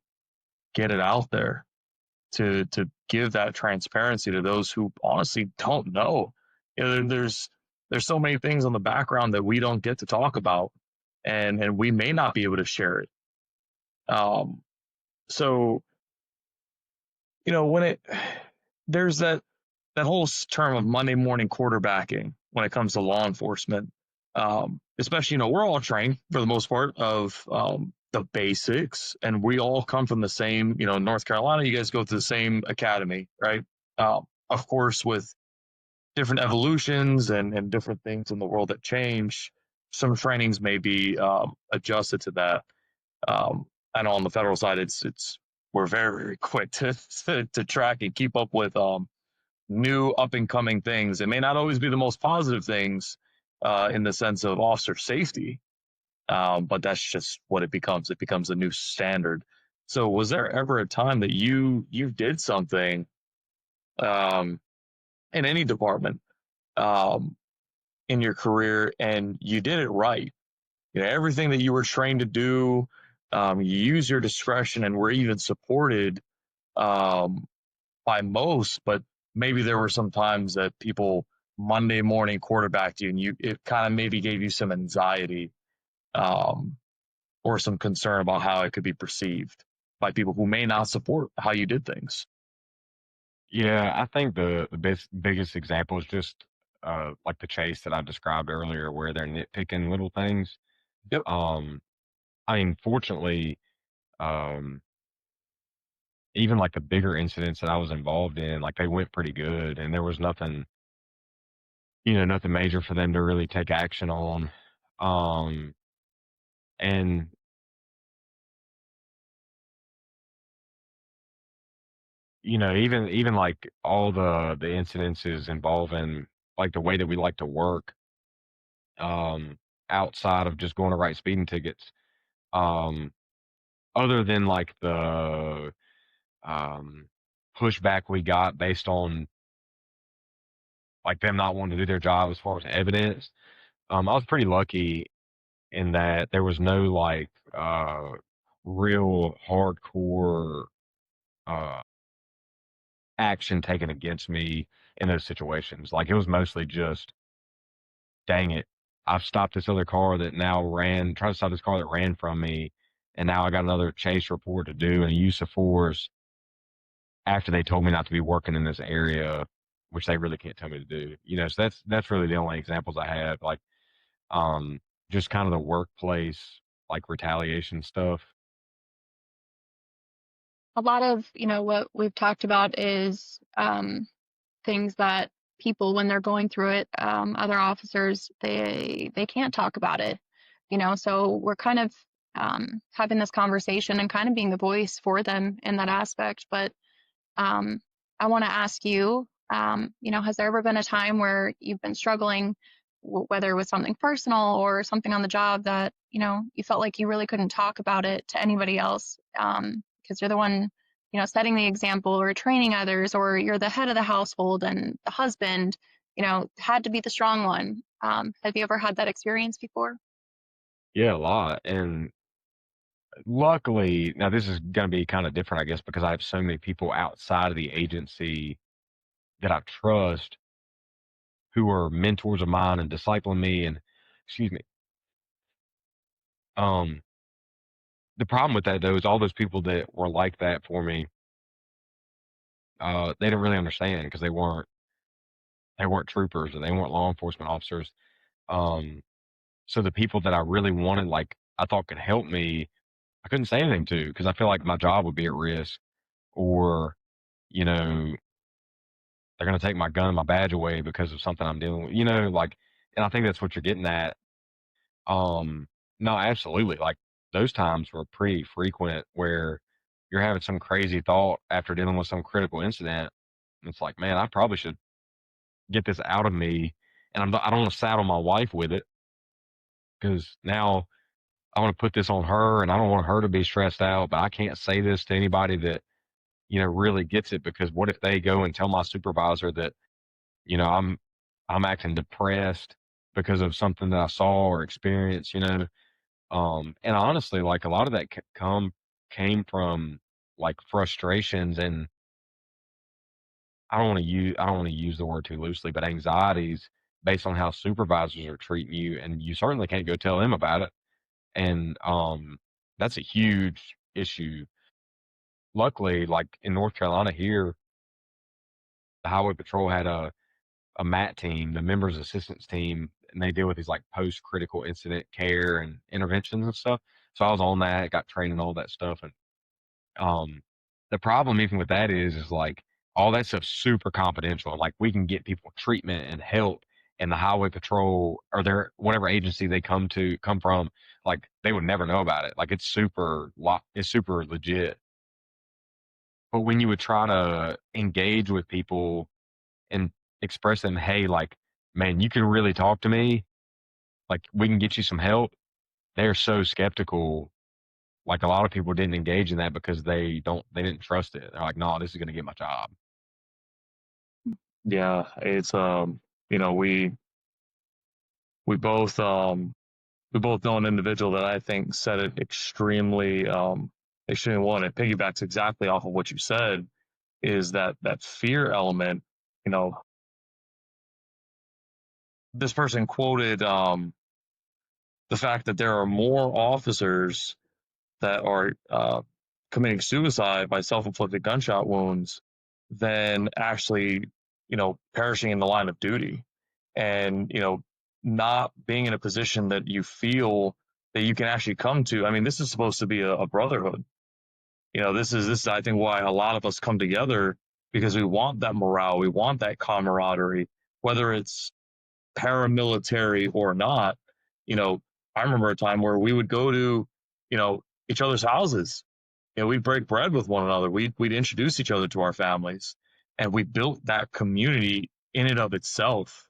get it out there, to give that transparency to those who honestly don't know. There's so many things on the background that we don't get to talk about, and we may not be able to share it. So when there's that whole term of Monday morning quarterbacking when it comes to law enforcement. Especially, we're all trained for the most part of the basics, and we all come from the same, North Carolina. You guys go to the same academy, right? Of course, with different evolutions and different things in the world that change, some trainings may be adjusted to that. I know on the federal side, it's we're very, very quick to track and keep up with new up and coming things. It may not always be the most positive things in the sense of officer safety, but that's just what it becomes. It becomes a new standard. So, was there ever a time that you did something um, in any department um, in your career and you did it right? Everything that you were trained to do, you use your discretion and were even supported um, by most, but maybe there were some times that people Monday morning quarterbacked you and it kind of maybe gave you some anxiety um, or some concern about how it could be perceived by people who may not support how you did things. Yeah, I think the biggest example is just like the chase that I described earlier, where they're nitpicking little things. Yep. I mean, fortunately, um, even like the bigger incidents that I was involved in, like they went pretty good, and there was nothing, nothing major for them to really take action on. Um, and even like all the incidences involving like the way that we like to work, um, outside of just going to write speeding tickets, um, other than like the um, pushback we got based on like them not wanting to do their job as far as evidence. I was pretty lucky in that there was no like real hardcore uh, action taken against me in those situations. Like it was mostly just, dang it, I've stopped this other car that now tried to stop this car that ran from me, and now I got another chase report to do and a use of force after they told me not to be working in this area, which they really can't tell me to do. So that's really the only examples I have. Like um, just kind of the workplace like retaliation stuff. A lot of, what we've talked about is things that people, when they're going through it, other officers, they can't talk about it, so we're kind of having this conversation and kind of being the voice for them in that aspect. But I want to ask you, has there ever been a time where you've been struggling, whether it was something personal or something on the job that, you felt like you really couldn't talk about it to anybody else because you're the one, setting the example or training others, or you're the head of the household and the husband, had to be the strong one. Have you ever had that experience before? Yeah, a lot. And luckily, now this is going to be kind of different, I guess, because I have so many people outside of the agency that I trust who are mentors of mine and discipling me. And excuse me. Um, the problem with that though is all those people that were like that for me, they didn't really understand because they weren't troopers or they weren't law enforcement officers. Um, so the people that I really wanted, like I thought could help me, I couldn't say anything to because I feel like my job would be at risk, or you know they're going to take my gun and my badge away because of something I'm dealing with, like, and I think that's what you're getting at. Um, no, absolutely. Like those times were pretty frequent where you're having some crazy thought after dealing with some critical incident. And it's like, man, I probably should get this out of me. And I don't want to saddle my wife with it, because now I want to put this on her, and I don't want her to be stressed out, but I can't say this to anybody that, really gets it, because what if they go and tell my supervisor that, I'm acting depressed because of something that I saw or experienced. And honestly, like, a lot of that came from, like, frustrations, and I don't want to use the word too loosely, but anxieties based on how supervisors are treating you, and you certainly can't go tell them about it. And that's a huge issue. Luckily, like in North Carolina here, the Highway Patrol had a MAT team, the members assistance team, and they deal with these like post critical incident care and interventions and stuff. So I was on that, got trained and all that stuff. And the problem even with that is like all that stuff's super confidential. Like, we can get people treatment and help, and the Highway Patrol or their whatever agency they come from, like, they would never know about it. Like, it's super legit. But when you would try to engage with people and express them, hey, like, man, you can really talk to me, like, we can get you some help, they're so skeptical. Like, a lot of people didn't engage in that because they didn't trust it. They're like, no, this is going to get my job. Yeah, it's we both we both know an individual that I think said it extremely well, and it piggybacks exactly off of what you said, is that fear element. You know, this person quoted the fact that there are more officers that are committing suicide by self-inflicted gunshot wounds than actually, perishing in the line of duty, and not being in a position that you feel that you can actually come to. I mean, this is supposed to be a brotherhood. This is I think why a lot of us come together, because we want that morale, we want that camaraderie, whether it's paramilitary or not. I remember a time where we would go to, each other's houses. We'd break bread with one another. We'd introduce each other to our families, and we built that community in and of itself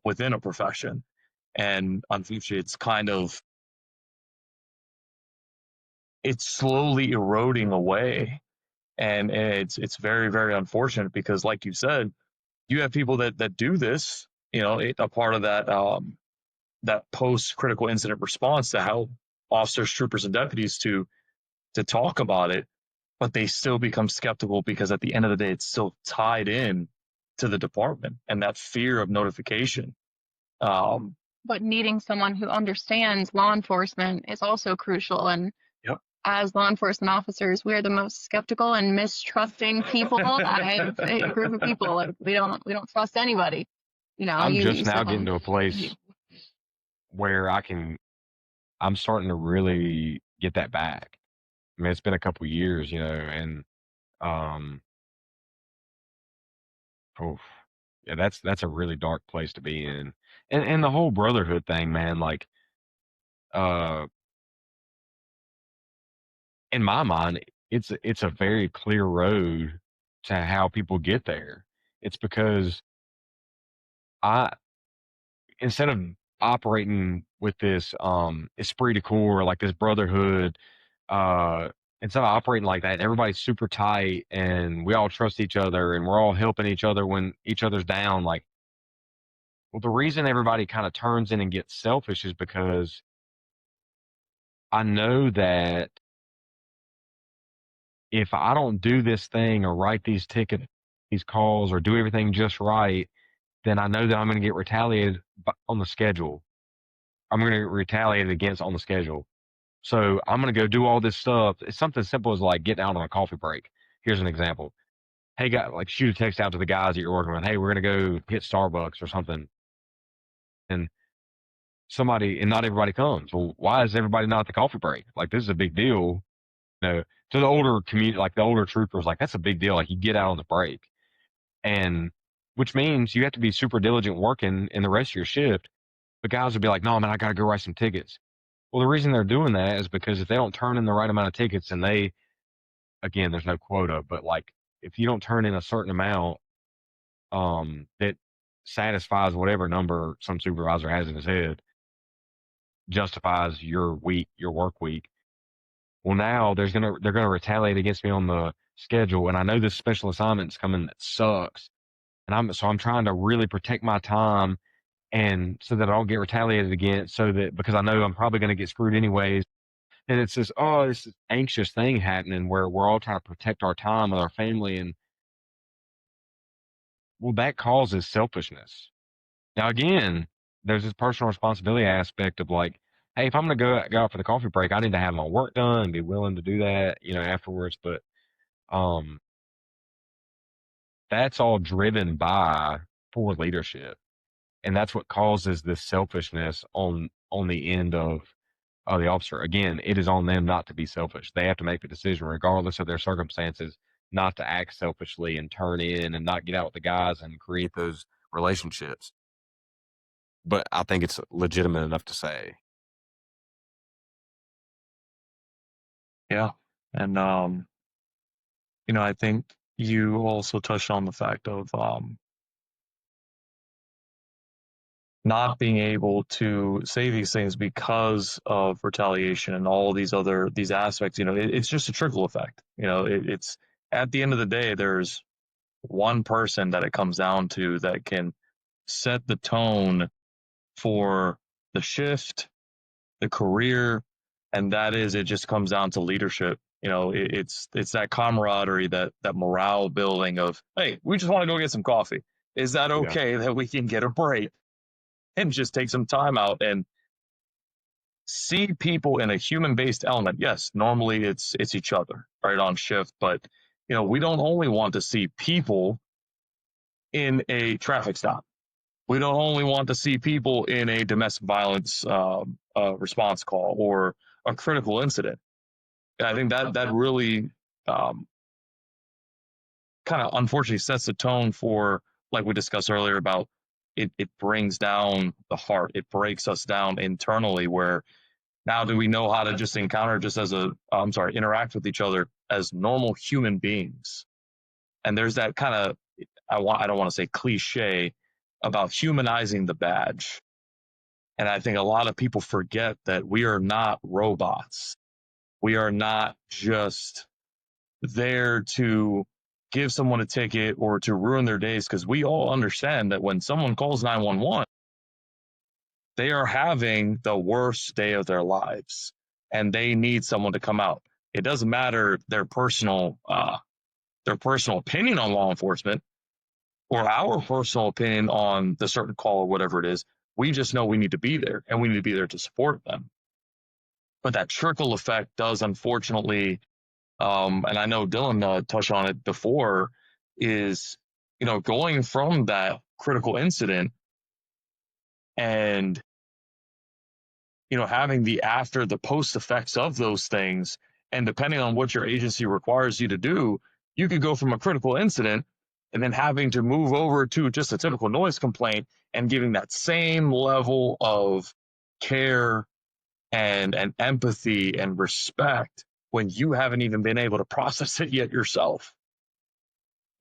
within a profession. And unfortunately, it's slowly eroding away, and it's very, very unfortunate, because, like you said, you have people that do this. A part of that post critical incident response to help officers, troopers, and deputies to talk about it, but they still become skeptical, because at the end of the day, it's still tied in to the department and that fear of notification. But needing someone who understands law enforcement is also crucial. And Yep. as law enforcement officers, we are the most skeptical and mistrusting people. I have a group of people, like, we don't trust anybody. I'm just now getting to a place where I'm starting to really get that back. I mean, it's been a couple years, and oof, yeah, that's a really dark place to be in. And the whole brotherhood thing, man, like, uh, in my mind, it's a very clear road to how people get there. It's because I instead of operating with this esprit de corps, like this brotherhood, uh instead of operating like that, everybody's super tight and we all trust each other and we're all helping each other when each other's down. Like, well, the reason everybody kind of turns in and gets selfish is because I know that if I don't do this thing or write these tickets, these calls, or do everything just right, then I know that I'm going to get retaliated on the schedule. I'm going to get retaliated against on the schedule. So I'm going to go do all this stuff. It's something simple as like getting out on a coffee break. Here's an example. Hey, guy, like, shoot a text out to the guys that you're working with. Hey, we're going to go hit Starbucks or something. And not everybody comes. Well, why is everybody not at the coffee break? Like, this is a big deal. To the older community, like the older troopers, like, that's a big deal. Like, you get out on the break, and which means you have to be super diligent working in the rest of your shift. But guys would be like, no, man, I got to go write some tickets. Well, the reason they're doing that is because if they don't turn in the right amount of tickets and they again, there's no quota, but like if you don't turn in a certain amount, that satisfies whatever number some supervisor has in his head, justifies your work week. Well, now they're gonna retaliate against me on the schedule, and I know this special assignment's coming that sucks, and I'm trying to really protect my time, and so that I don't get retaliated against, so that because I know I'm probably gonna get screwed anyways. And it's this anxious thing happening where we're all trying to protect our time with our family, and well, that causes selfishness. Now, again, there's this personal responsibility aspect of like, hey, if I'm going to go out for the coffee break, I need to have my work done and be willing to do that, afterwards. But um, that's all driven by poor leadership, and that's what causes this selfishness on the end of the officer. Again, it is on them not to be selfish. They have to make the decision, regardless of their circumstances, not to act selfishly and turn in and not get out with the guys and create those relationships. But I think it's legitimate enough to say. Yeah. And, I think you also touched on the fact of not being able to say these things because of retaliation and all these aspects. It's just a trickle effect. It's at the end of the day, there's one person that it comes down to that can set the tone for the shift, the career, and that is, it just comes down to leadership. It's that camaraderie, that morale building of, hey, we just want to go get some coffee. Is that okay that we can get a break and just take some time out and see people in a human-based element? Yes, normally it's each other, right, on shift, but we don't only want to see people in a traffic stop. We don't only want to see people in a domestic violence response call or a critical incident. I think that really kind of unfortunately sets the tone for, like we discussed earlier, about it brings down the heart. It breaks us down internally, where now do we know how to just interact with each other as normal human beings? And there's that kind of, I don't want to say cliche about humanizing the badge. And I think a lot of people forget that we are not robots. We are not just there to give someone a ticket or to ruin their days, because we all understand that when someone calls 911, they are having the worst day of their lives and they need someone to come out. It doesn't matter their personal opinion on law enforcement or our personal opinion on the certain call or whatever it is. We just know we need to be there, and we need to be there to support them. But that trickle effect does, unfortunately, and I know Dylan touched on it before, is, going from that critical incident and, having the post effects of those things. And depending on what your agency requires you to do, you could go from a critical incident and then having to move over to just a typical noise complaint and giving that same level of care and empathy and respect when you haven't even been able to process it yet yourself.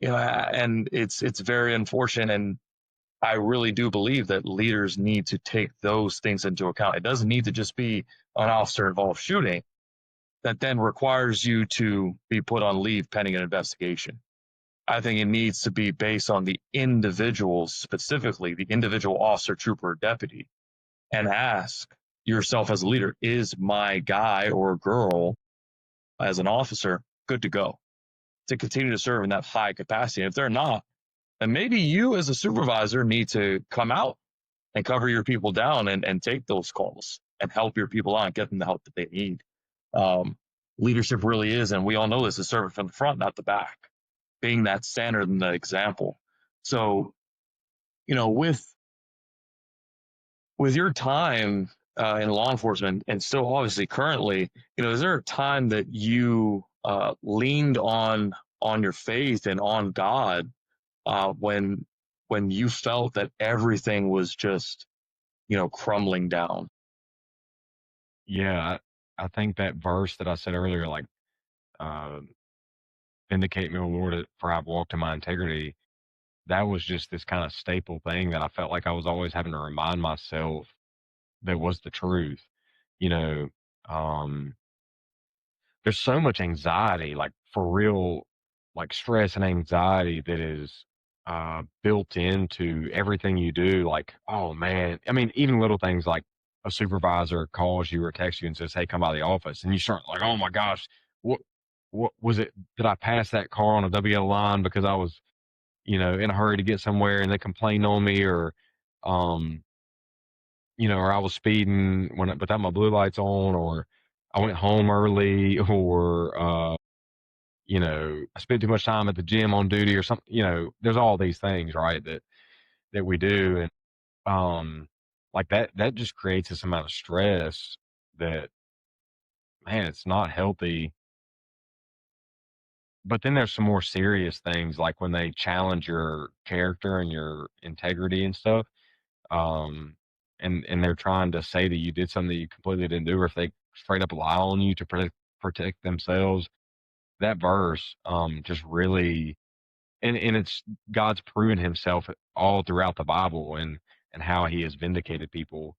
And it's very unfortunate. And I really do believe that leaders need to take those things into account. It doesn't need to just be an officer involved shooting that then requires you to be put on leave pending an investigation. I think it needs to be based on the individual, specifically the individual officer, trooper, or deputy, and ask yourself as a leader, is my guy or girl as an officer good to go to continue to serve in that high capacity? And if they're not, then maybe you as a supervisor need to come out and cover your people down and take those calls and help your people out and get them the help that they need. Leadership really is, and we all know this, is serving from the front, not the back, being that standard and the example. So, with your time in law enforcement, and still obviously currently, is there a time that you leaned on your faith and on God when you felt that everything was just crumbling down? Yeah, I think that verse that I said earlier, like vindicate me, O Lord, for I've walked in my integrity. That was just this kind of staple thing that I felt like I was always having to remind myself that was the truth. You know, um, there's so much anxiety, like for real, like stress and anxiety that is built into everything you do. Like, oh man, I mean, even little things like a supervisor calls you or texts you and says, "Hey, come by the office," and you start like, "Oh my gosh, what, what was it? Did I pass that car on a WL line because I was, in a hurry to get somewhere and they complained on me, or, um, or I was speeding without my blue lights on, or I went home early, or I spent too much time at the gym on duty or something. There's all these things, right, that we do. And like that just creates this amount of stress that, man, it's not healthy. But then there's some more serious things, like when they challenge your character and your integrity and stuff. Um, and they're trying to say that you did something that you completely didn't do, or if they straight up lie on you to protect themselves. That verse, just really, and it's God's proven himself all throughout the Bible, and how he has vindicated people,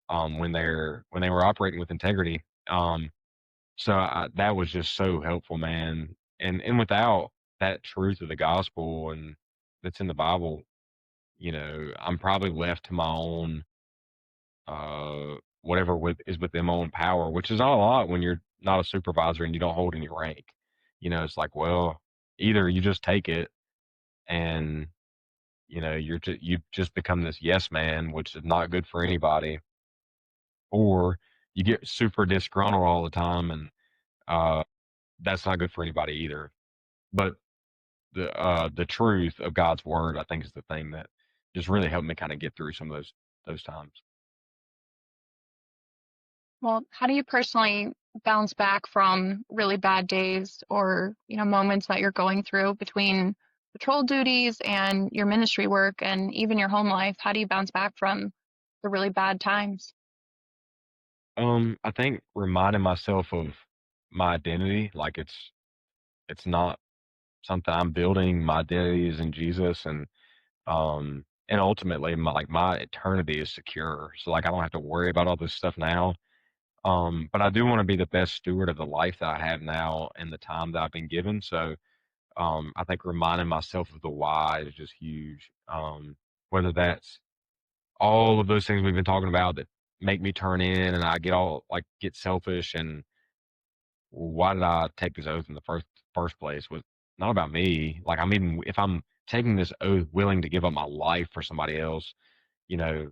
when they were operating with integrity. So that was just so helpful, man. And without that truth of the gospel and that's in the Bible, I'm probably left to my own, whatever is within my own power, which is not a lot when you're not a supervisor and you don't hold any rank. It's like, well, either you just take it and you just become this yes man, which is not good for anybody, or you get super disgruntled all the time, and uh, that's not good for anybody either. But the truth of God's word, I think, is the thing that just really helped me kind of get through some of those times. Well, how do you personally bounce back from really bad days or, moments that you're going through between patrol duties and your ministry work and even your home life? How do you bounce back from the really bad times? I think reminding myself of my identity, like it's not something I'm building. My identity is in Jesus, and ultimately my eternity is secure. So like I don't have to worry about all this stuff now. But I do want to be the best steward of the life that I have now and the time that I've been given. So I think reminding myself of the why is just huge. Whether that's all of those things we've been talking about that make me turn in and I get selfish, and why did I take this oath in the first place, was not about me. Like, I mean, if I'm taking this oath willing to give up my life for somebody else, you know,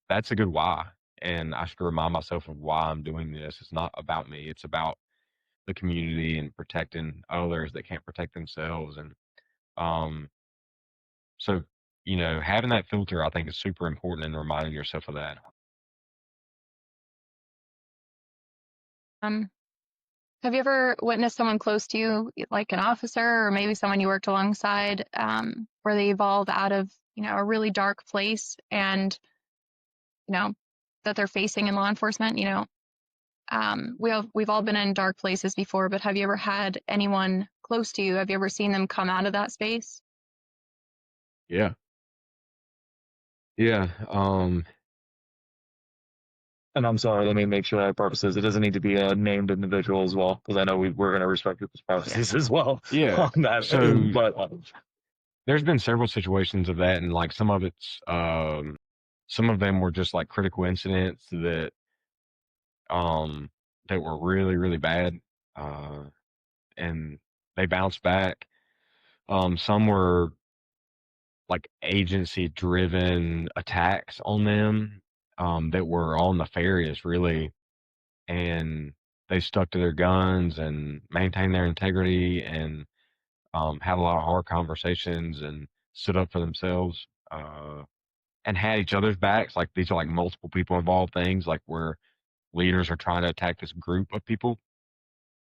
that's a good why. And I should remind myself of why I'm doing this. It's not about me. It's about the community and protecting others that can't protect themselves. And um, so, having that filter, I think, is super important, and reminding yourself of that. Um, have you ever witnessed someone close to you, like an officer or maybe someone you worked alongside, where they evolve out of, a really dark place and, you know, that they're facing in law enforcement? We've all been in dark places before, but have you ever had anyone close to you? Have you ever seen them come out of that space? Yeah. Yeah. And I'm sorry, let me make sure I have purposes. It doesn't need to be a named individual as well, because I know we're going to respect people's privacies as well Yeah. on that. So But there's been several situations of that, and like some of them were just like critical incidents um, that were really, really bad, uh, and they bounced back. Some were like agency driven attacks on them, that were all nefarious, really, and they stuck to their guns and maintained their integrity, and had a lot of hard conversations and stood up for themselves, and had each other's backs. Like, these are like multiple people involved things, like where leaders are trying to attack this group of people,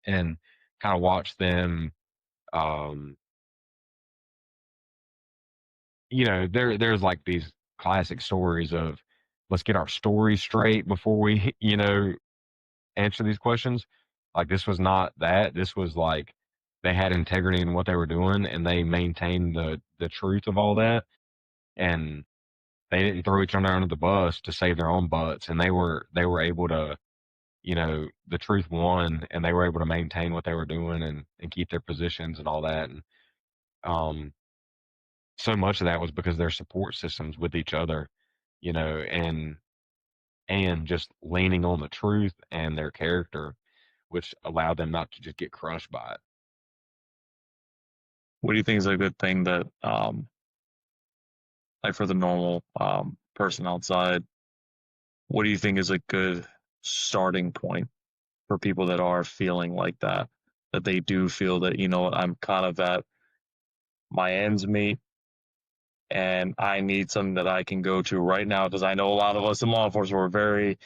and kind of watch them. Um, there's like these classic stories of, let's get our story straight before we, answer these questions. Like, this was not that. This was like, they had integrity in what they were doing, and they maintained the truth of all that, and they didn't throw each other under the bus to save their own butts, and they were able to, the truth won, and they were able to maintain what they were doing and keep their positions and all that. And um, so much of that was because their support systems with each other, and just leaning on the truth and their character, which allowed them not to just get crushed by it. What do you think is a good thing that, like for the normal person outside, what do you think is a good starting point for people that are feeling like that they do feel that, you know what, I'm kind of at my ends meet and I need something that I can go to right now? Because I know a lot of us in law enforcement we're very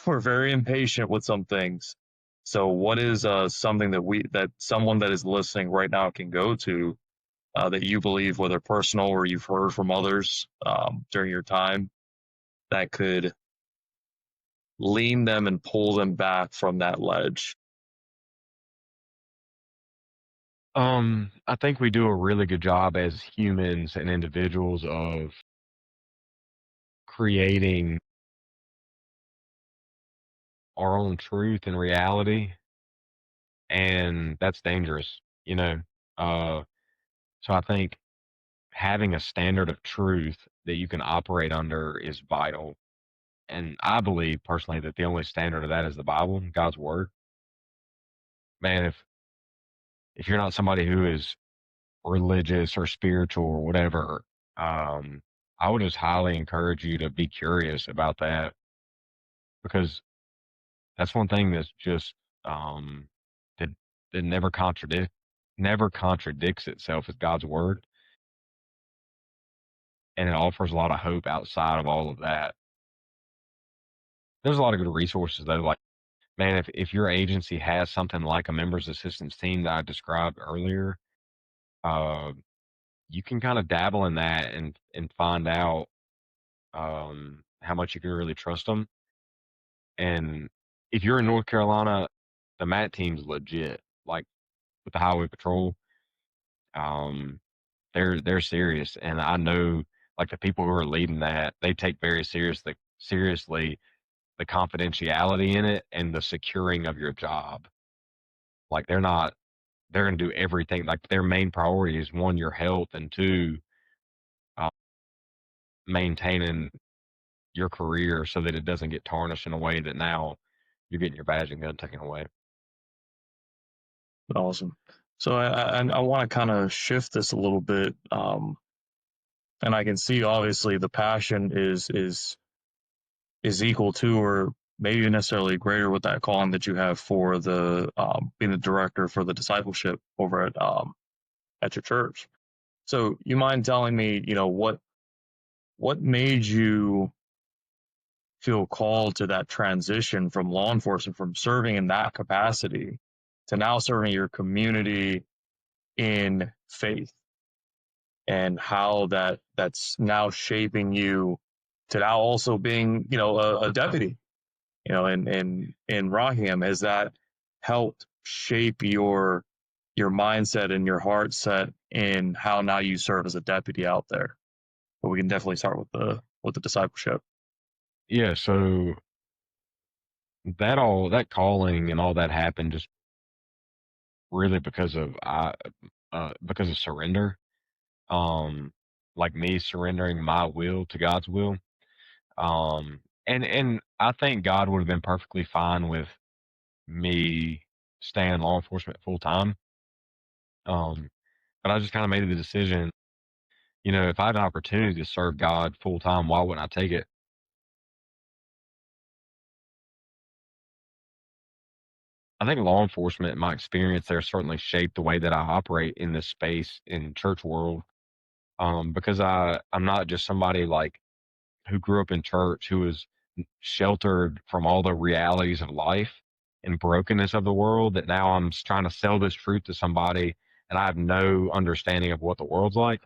we're very impatient with some things. So what is something that someone that is listening right now can go to, that you believe, whether personal or you've heard from others during your time, that could lean them and pull them back from that ledge? I think we do a really good job as humans and individuals of creating our own truth and reality, and that's dangerous, you know. Uh, so I think having a standard of truth that you can operate under is vital. And I believe personally that the only standard of that is the Bible, God's word. Man, if you're not somebody who is religious or spiritual or whatever, I would just highly encourage you to be curious about that, because that's one thing that's just that that never contradicts itself, is God's word, and it offers a lot of hope outside of all of that. There's a lot of good resources though. Like, man, if your agency has something like a members assistance team that I described earlier, uh, you can kind of dabble in that and find out how much you can really trust them. And if you're in North Carolina, the MAT team's legit. Like with the Highway Patrol, um, they're serious, and I know like the people who are leading that, they take very seriously the confidentiality in it and the securing of your job. Like they're going to do everything. Like their main priority is, one, your health, and two, uh, maintaining your career so that it doesn't get tarnished in a way that now you're getting your badge and gun taken away. Awesome. So I want to kind of shift this a little bit, and I can see obviously the passion is equal to, or maybe necessarily greater, with that calling that you have for the being the director for the discipleship over at your church. So you mind telling me, what made you feel called to that transition from law enforcement, from serving in that capacity, to now serving your community in faith, and how that's now shaping you to now also being, a deputy, in Rockingham? Has that helped shape your mindset and your heart set in how now you serve as a deputy out there? But we can definitely start with the discipleship. Yeah, so that calling and all that happened just really because of surrender. Um, like me surrendering my will to God's will. And I think God would have been perfectly fine with me staying in law enforcement full time. Um, but I just kind of made the decision, if I had an opportunity to serve God full time, why wouldn't I take it? I think law enforcement, in my experience there, certainly shaped the way that I operate in this space in church world. Because I'm not just somebody like who grew up in church, who was sheltered from all the realities of life and brokenness of the world, that now I'm trying to sell this truth to somebody and I have no understanding of what the world's like.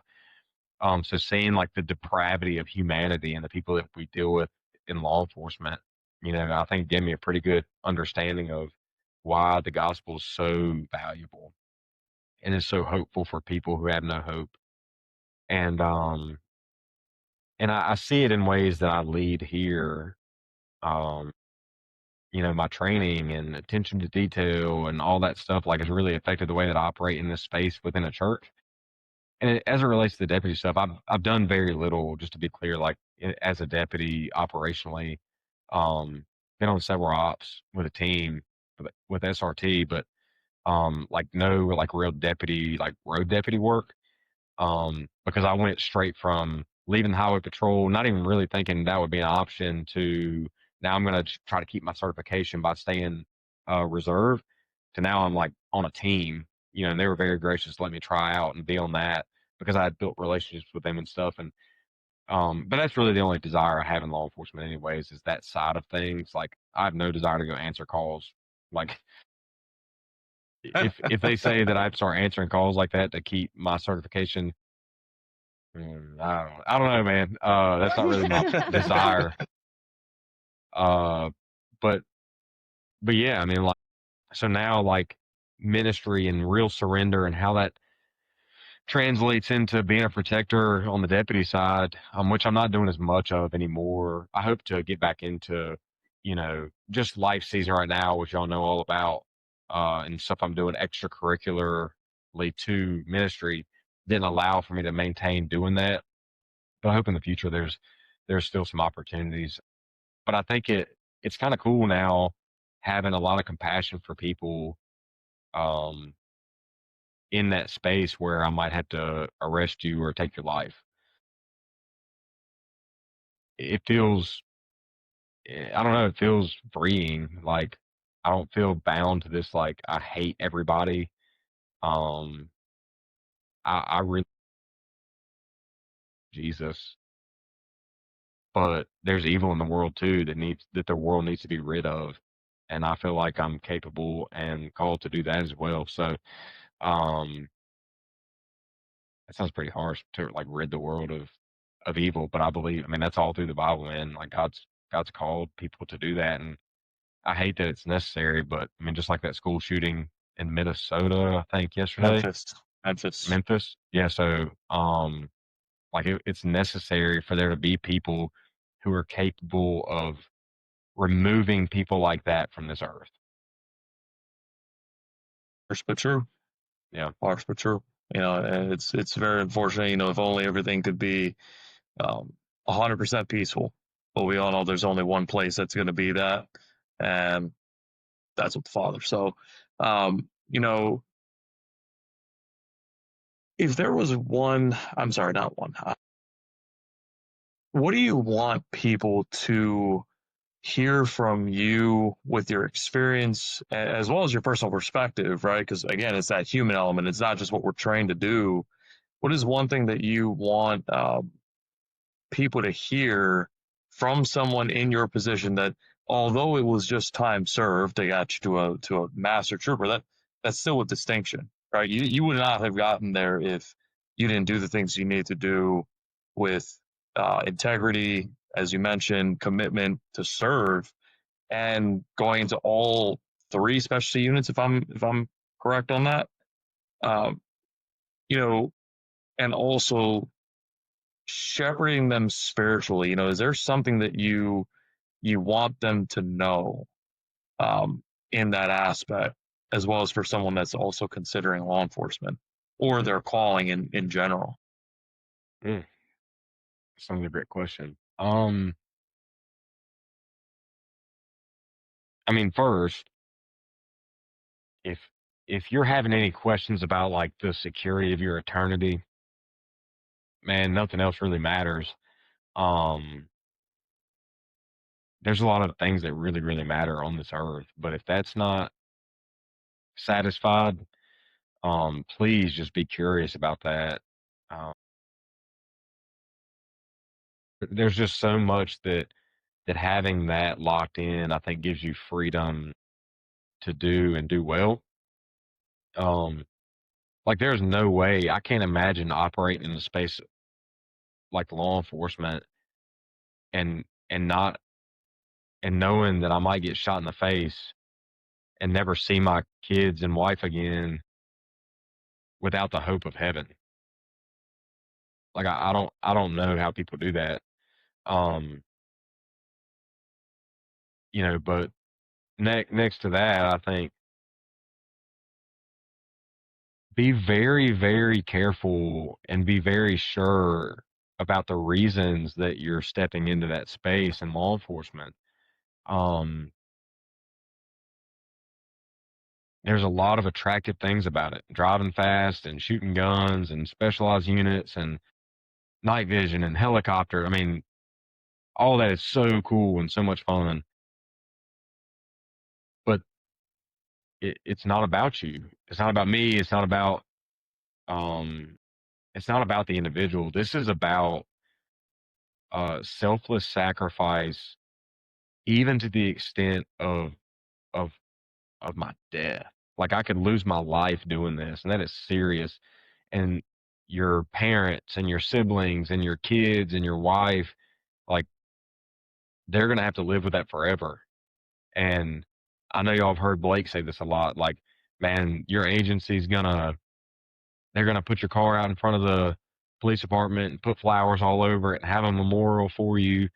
So seeing like the depravity of humanity and the people that we deal with in law enforcement, I think gave me a pretty good understanding of why the gospel is so valuable. and is so hopeful for people who have no hope. And I see it in ways that I lead here. Um, my training and attention to detail and all that stuff like has really affected the way that I operate in this space within a church. And as it relates to the deputy stuff, I've done very little, just to be clear, like as a deputy operationally. Been on several ops with a team with SRT, but like no like real deputy, like road deputy work. Because I went straight from leaving the highway patrol, not even really thinking that would be an option, to now I'm going to try to keep my certification by staying reserve, to now I'm like on a team, and they were very gracious to let me try out and be on that because I had built relationships with them and stuff. And, but that's really the only desire I have in law enforcement anyways, is that side of things. Like I have no desire to go answer calls. Like if they say that I'd start answering calls like that to keep my certification, I don't know, man. That's not really my desire. But yeah, I mean, like, so now like ministry and real surrender and how that translates into being a protector on the deputy side, which I'm not doing as much of anymore. I hope to get back into, just life season right now, which y'all know all about, and stuff I'm doing extracurricularly to ministry didn't allow for me to maintain doing that. But I hope in the future there's still some opportunities. But I think it's kind of cool now having a lot of compassion for people um, in that space where I might have to arrest you or take your life. It feels, I don't know, it feels freeing. Like I don't feel bound to this. Like I hate everybody. Um, I really Jesus, but there's evil in the world too that the world needs to be rid of, and I feel like I'm capable and called to do that as well. So, um, that sounds pretty harsh, to like rid the world of evil, but I believe, I mean, that's all through the Bible, man. Like God's called people to do that, and I hate that it's necessary, but I mean, just like that school shooting in Minnesota, I think yesterday, Memphis. Memphis, yeah. So, like it's necessary for there to be people who are capable of removing people like that from this earth. Harsh but true. Yeah. Harsh but true. And it's very unfortunate. If only everything could be 100% peaceful, but we all know there's only one place that's going to be that, and that's with the Father. So, you know, if there was one, I'm sorry, not one. What do you want people to hear from you with your experience as well as your personal perspective, right? Because again, it's that human element. It's not just what we're trained to do. What is one thing that you want people to hear from someone in your position, that although it was just time served, they got you to a master trooper, that's still a distinction, right? You would not have gotten there if you didn't do the things you need to do with integrity, as you mentioned, commitment to serve, and going into all three specialty units, if I'm correct on that. Um, you know, and also shepherding them spiritually. Is there something that you want them to know in that aspect, as well as for someone that's also considering law enforcement or their calling in general? Mm, that's another great question. I mean, first, if you're having any questions about like the security of your eternity, man, nothing else really matters. Um, there's a lot of things that really, really matter on this earth, but if that's not satisfied, please just be curious about that. Um, there's just so much that having that locked in, I think, gives you freedom to do and do well. Um, like there's no way I can't imagine operating in a space like law enforcement and not and knowing that I might get shot in the face and never see my kids and wife again without the hope of heaven. Like I don't know how people do that. But next to that, I think be very, very careful and be very sure about the reasons that you're stepping into that space in law enforcement. There's a lot of attractive things about it. Driving fast and shooting guns and specialized units and night vision and helicopter. I mean, all that is so cool and so much fun. But it's not about you. It's not about me. Um, it's not about the individual. This is about selfless sacrifice, even to the extent of of my death. Like I could lose my life doing this, and that is serious. And your parents and your siblings and your kids and your wife, like they're gonna have to live with that forever. And I know y'all have heard Blake say this a lot. Like, man, your agency's they're gonna put your car out in front of the police department and put flowers all over it and have a memorial for you,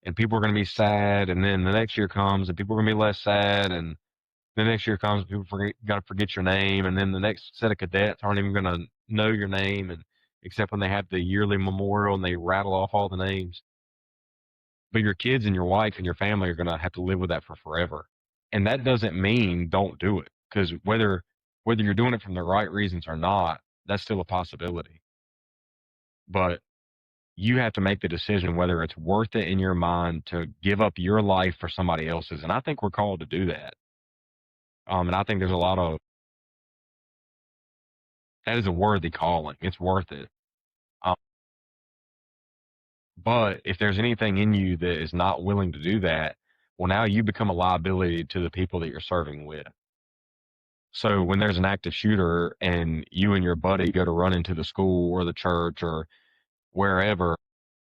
and people are gonna be sad. And then the next year comes and people are gonna be less sad, and the next year comes, people gotta forget your name, and then the next set of cadets aren't even gonna know your name, and except when they have the yearly memorial and they rattle off all the names. But your kids and your wife and your family are gonna have to live with that for forever. And that doesn't mean don't do it, because whether you're doing it from the right reasons or not, that's still a possibility. But you have to make the decision whether it's worth it in your mind to give up your life for somebody else's. And I think we're called to do that. And I think there's a lot of that is a worthy calling. It's worth it. Um, but if there's anything in you that is not willing to do that, well, now you become a liability to the people that you're serving with. So when there's an active shooter and you and your buddy go to run into the school or the church or wherever,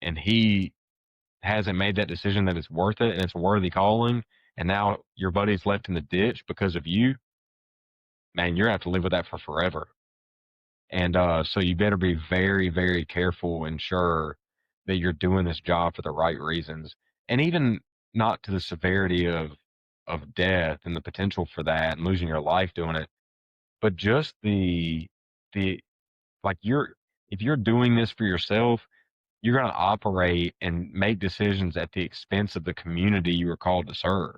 and he hasn't made that decision that it's worth it and it's a worthy calling, and now your buddy's left in the ditch because of you, man, you're gonna have to live with that for forever. And so you better be very, very careful and sure that you're doing this job for the right reasons, and even not to the severity of death and the potential for that and losing your life doing it, but just the like if you're doing this for yourself, you're going to operate and make decisions at the expense of the community you were called to serve.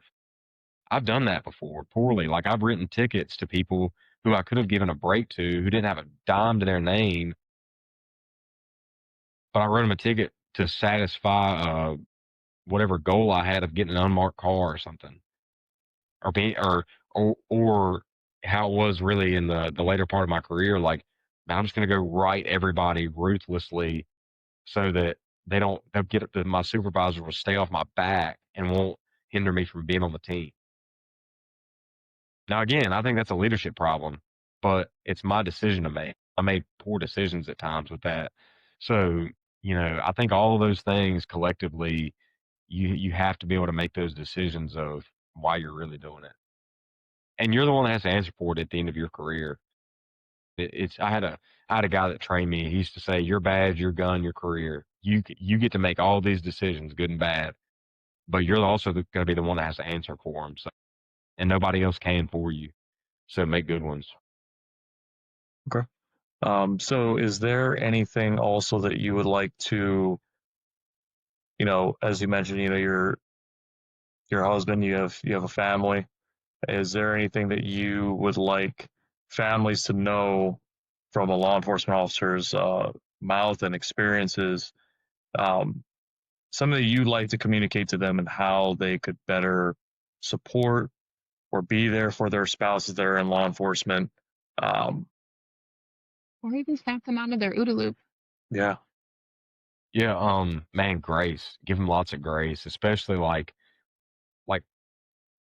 I've done that before poorly. Like I've written tickets to people who I could have given a break to, who didn't have a dime to their name, but I wrote them a ticket to satisfy whatever goal I had of getting an unmarked car or something, or be or how it was really in the later part of my career. Like, man, I'm just going to go write everybody ruthlessly so that they'll get it that my supervisor will stay off my back and won't hinder me from being on the team. Now, again, I think that's a leadership problem, but it's my decision to make. I made poor decisions at times with that. So, I think all of those things collectively, you have to be able to make those decisions of why you're really doing it. And you're the one that has to answer for it at the end of your career. I had a guy that trained me. He used to say, "Your badge, your gun, your career. You get to make all these decisions, good and bad, but you're also going to be the one that has to answer for them. So, and nobody else can for you. So make good ones." Okay. So is there anything also that you would like to, as you mentioned, your husband, you have a family. Is there anything that you would like families to know from a law enforcement officer's mouth and experiences? Something that you'd like to communicate to them and how they could better support or be there for their spouses that are in law enforcement. Um, Or even snap them out of their OODA loop. yeah. Yeah, man, grace. Give them lots of grace, especially like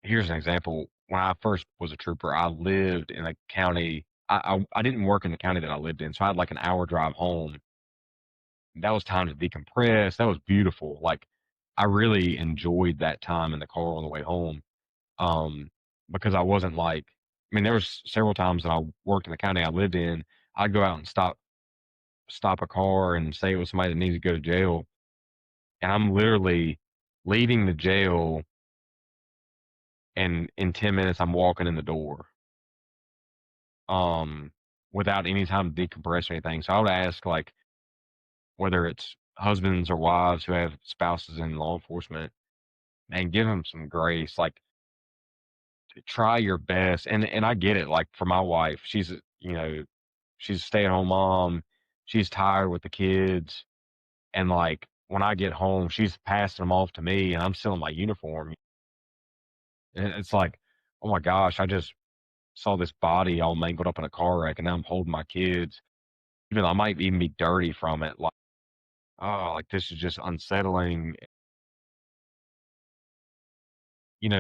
here's an example. When I first was a trooper, I lived in a county. I didn't work in the county that I lived in, so I had like an hour drive home. That was time to decompress. That was beautiful. Like I really enjoyed that time in the car on the way home. Um, because I wasn't like, I mean, there was several times that I worked in the county I lived in. I'd go out and stop a car and say it was somebody that needs to go to jail. And I'm literally leaving the jail, and in 10 minutes, I'm walking in the door, without any time to decompress or anything. So I would ask, like, whether it's husbands or wives who have spouses in law enforcement, man, give them some grace. Like, try your best. And I get it. Like, for my wife, she's a stay-at-home mom. She's tired with the kids. And, like, when I get home, she's passing them off to me, and I'm still in my uniform. And it's like, oh my gosh, I just saw this body all mangled up in a car wreck, and now I'm holding my kids. Even though I might even be dirty from it. Like, oh, like, this is just unsettling.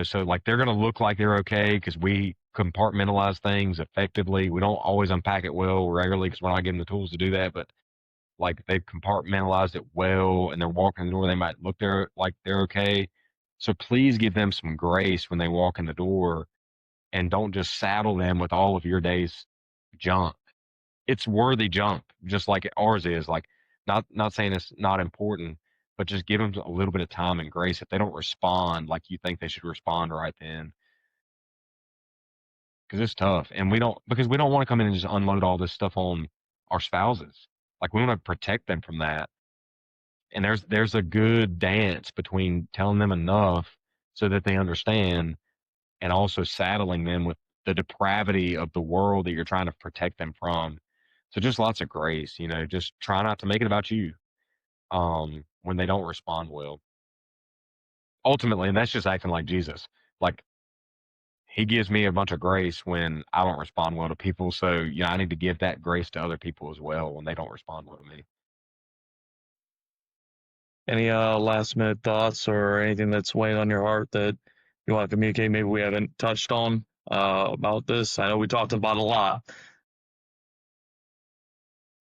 So, like, they're going to look like they're okay because we compartmentalize things effectively. We don't always unpack it well, rarely, because we're not given the tools to do that. But, like, they've compartmentalized it well, and they're walking the door. They might look there like they're okay. So please give them some grace when they walk in the door, and don't just saddle them with all of your day's junk. It's worthy junk, just like ours is. Like, not saying it's not important, but just give them a little bit of time and grace. If they don't respond like you think they should respond right then, because it's tough, and we don't want to come in and just unload all this stuff on our spouses. Like, we want to protect them from that. And there's a good dance between telling them enough so that they understand, and also saddling them with the depravity of the world that you're trying to protect them from. So just lots of grace, just try not to make it about you, when they don't respond well. Ultimately, and that's just acting like Jesus. Like, he gives me a bunch of grace when I don't respond well to people. So, I need to give that grace to other people as well when they don't respond well to me. Any last minute thoughts or anything that's weighing on your heart that you want to communicate? Maybe we haven't touched on about this. I know we talked about a lot.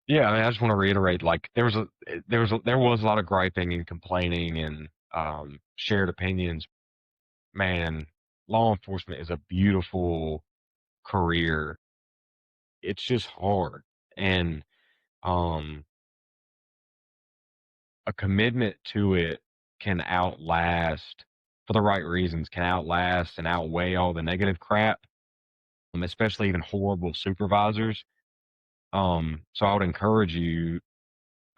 Yeah, I mean, I just want to reiterate, like, there was a lot of griping and complaining and shared opinions. Man, law enforcement is a beautiful career. It's just hard, and um, a commitment to it can outlast, for the right reasons, can outlast and outweigh all the negative crap, especially even horrible supervisors. So I would encourage you,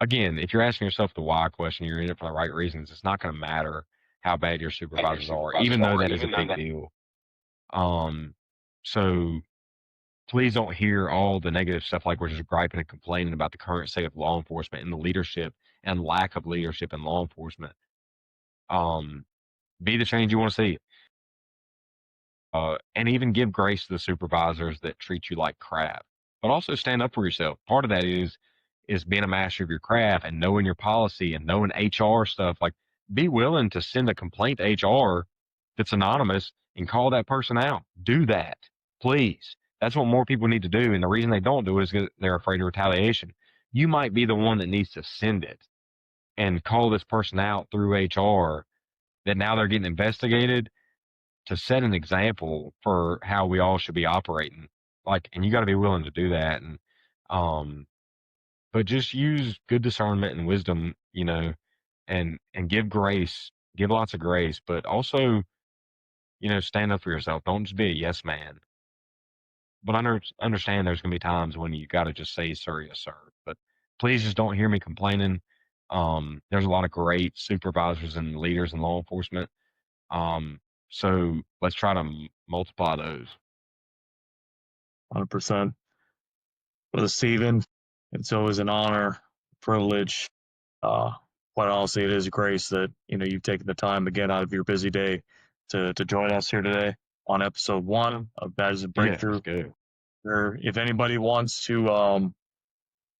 again, if you're asking yourself the why question, you're in it for the right reasons. It's not going to matter how bad your supervisors are, even though that is a big deal. So please don't hear all the negative stuff, like we're just griping and complaining about the current state of law enforcement and the leadership and lack of leadership in law enforcement. Be the change you want to see. And even give grace to the supervisors that treat you like crap, but also stand up for yourself. Part of that is being a master of your craft and knowing your policy and knowing HR stuff. Like, be willing to send a complaint to HR that's anonymous and call that person out. Do that, please. That's what more people need to do. And the reason they don't do it is because they're afraid of retaliation. You might be the one that needs to send it and call this person out through HR, that now they're getting investigated, to set an example for how we all should be operating. Like, and you got to be willing to do that. And, but just use good discernment and wisdom, and give grace, give lots of grace, but also, stand up for yourself. Don't just be a yes man. But understand there's going to be times when you got to just say, sir, yes, sir. But please just don't hear me complaining. There's a lot of great supervisors and leaders in law enforcement. So let's try to multiply those. 100%. Brother Stephen, it's always an honor, privilege. Quite honestly, it is a grace that you've taken the time again out of your busy day to join us here today on episode 1 of Baptist Breakthrough. Yeah, or if anybody wants to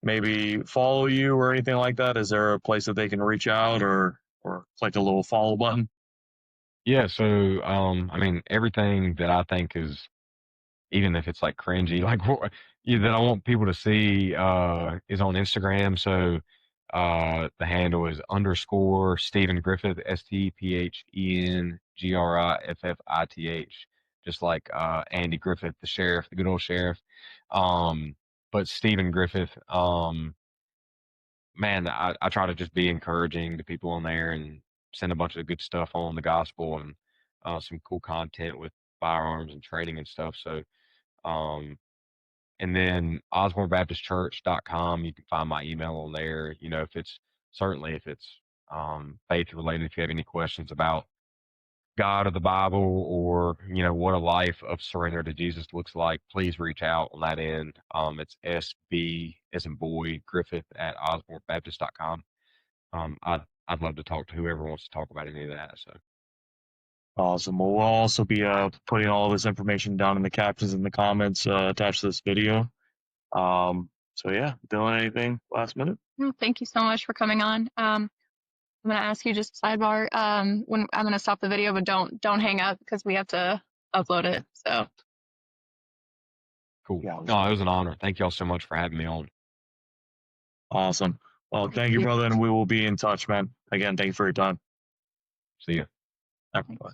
maybe follow you or anything like that, is there a place that they can reach out or click a little follow button? Yeah. So, I mean, everything that I think is, even if it's like cringy, like that I want people to see, is on Instagram. So, the handle is _ Stephen Griffith, StephenGriffith, just like Andy Griffith, the sheriff, the good old sheriff. but Stephen Griffith. Man, I try to just be encouraging to people on there and send a bunch of good stuff on the gospel and some cool content with firearms and training and stuff. So, and then osbornebaptistchurch.com, you can find my email on there. You know, if it's faith related, if you have any questions about God or the Bible, or what a life of surrender to Jesus looks like, please reach out on that end. It's SB as in boy Griffith at osbornebaptist.com. I'd love to talk to whoever wants to talk about any of that. So Awesome. Well, we'll also be putting all this information down in the captions and the comments attached to this video. So yeah, Dylan, anything last minute? No, thank you so much for coming on. I'm gonna ask you just a sidebar. When I'm gonna stop the video, but don't hang up because we have to upload it. So cool. Yeah, No, it was an honor. Thank y'all so much for having me on. awesome. Well, thank you, brother, and we will be in touch, man. Again, thank you for your time. See ya. Bye.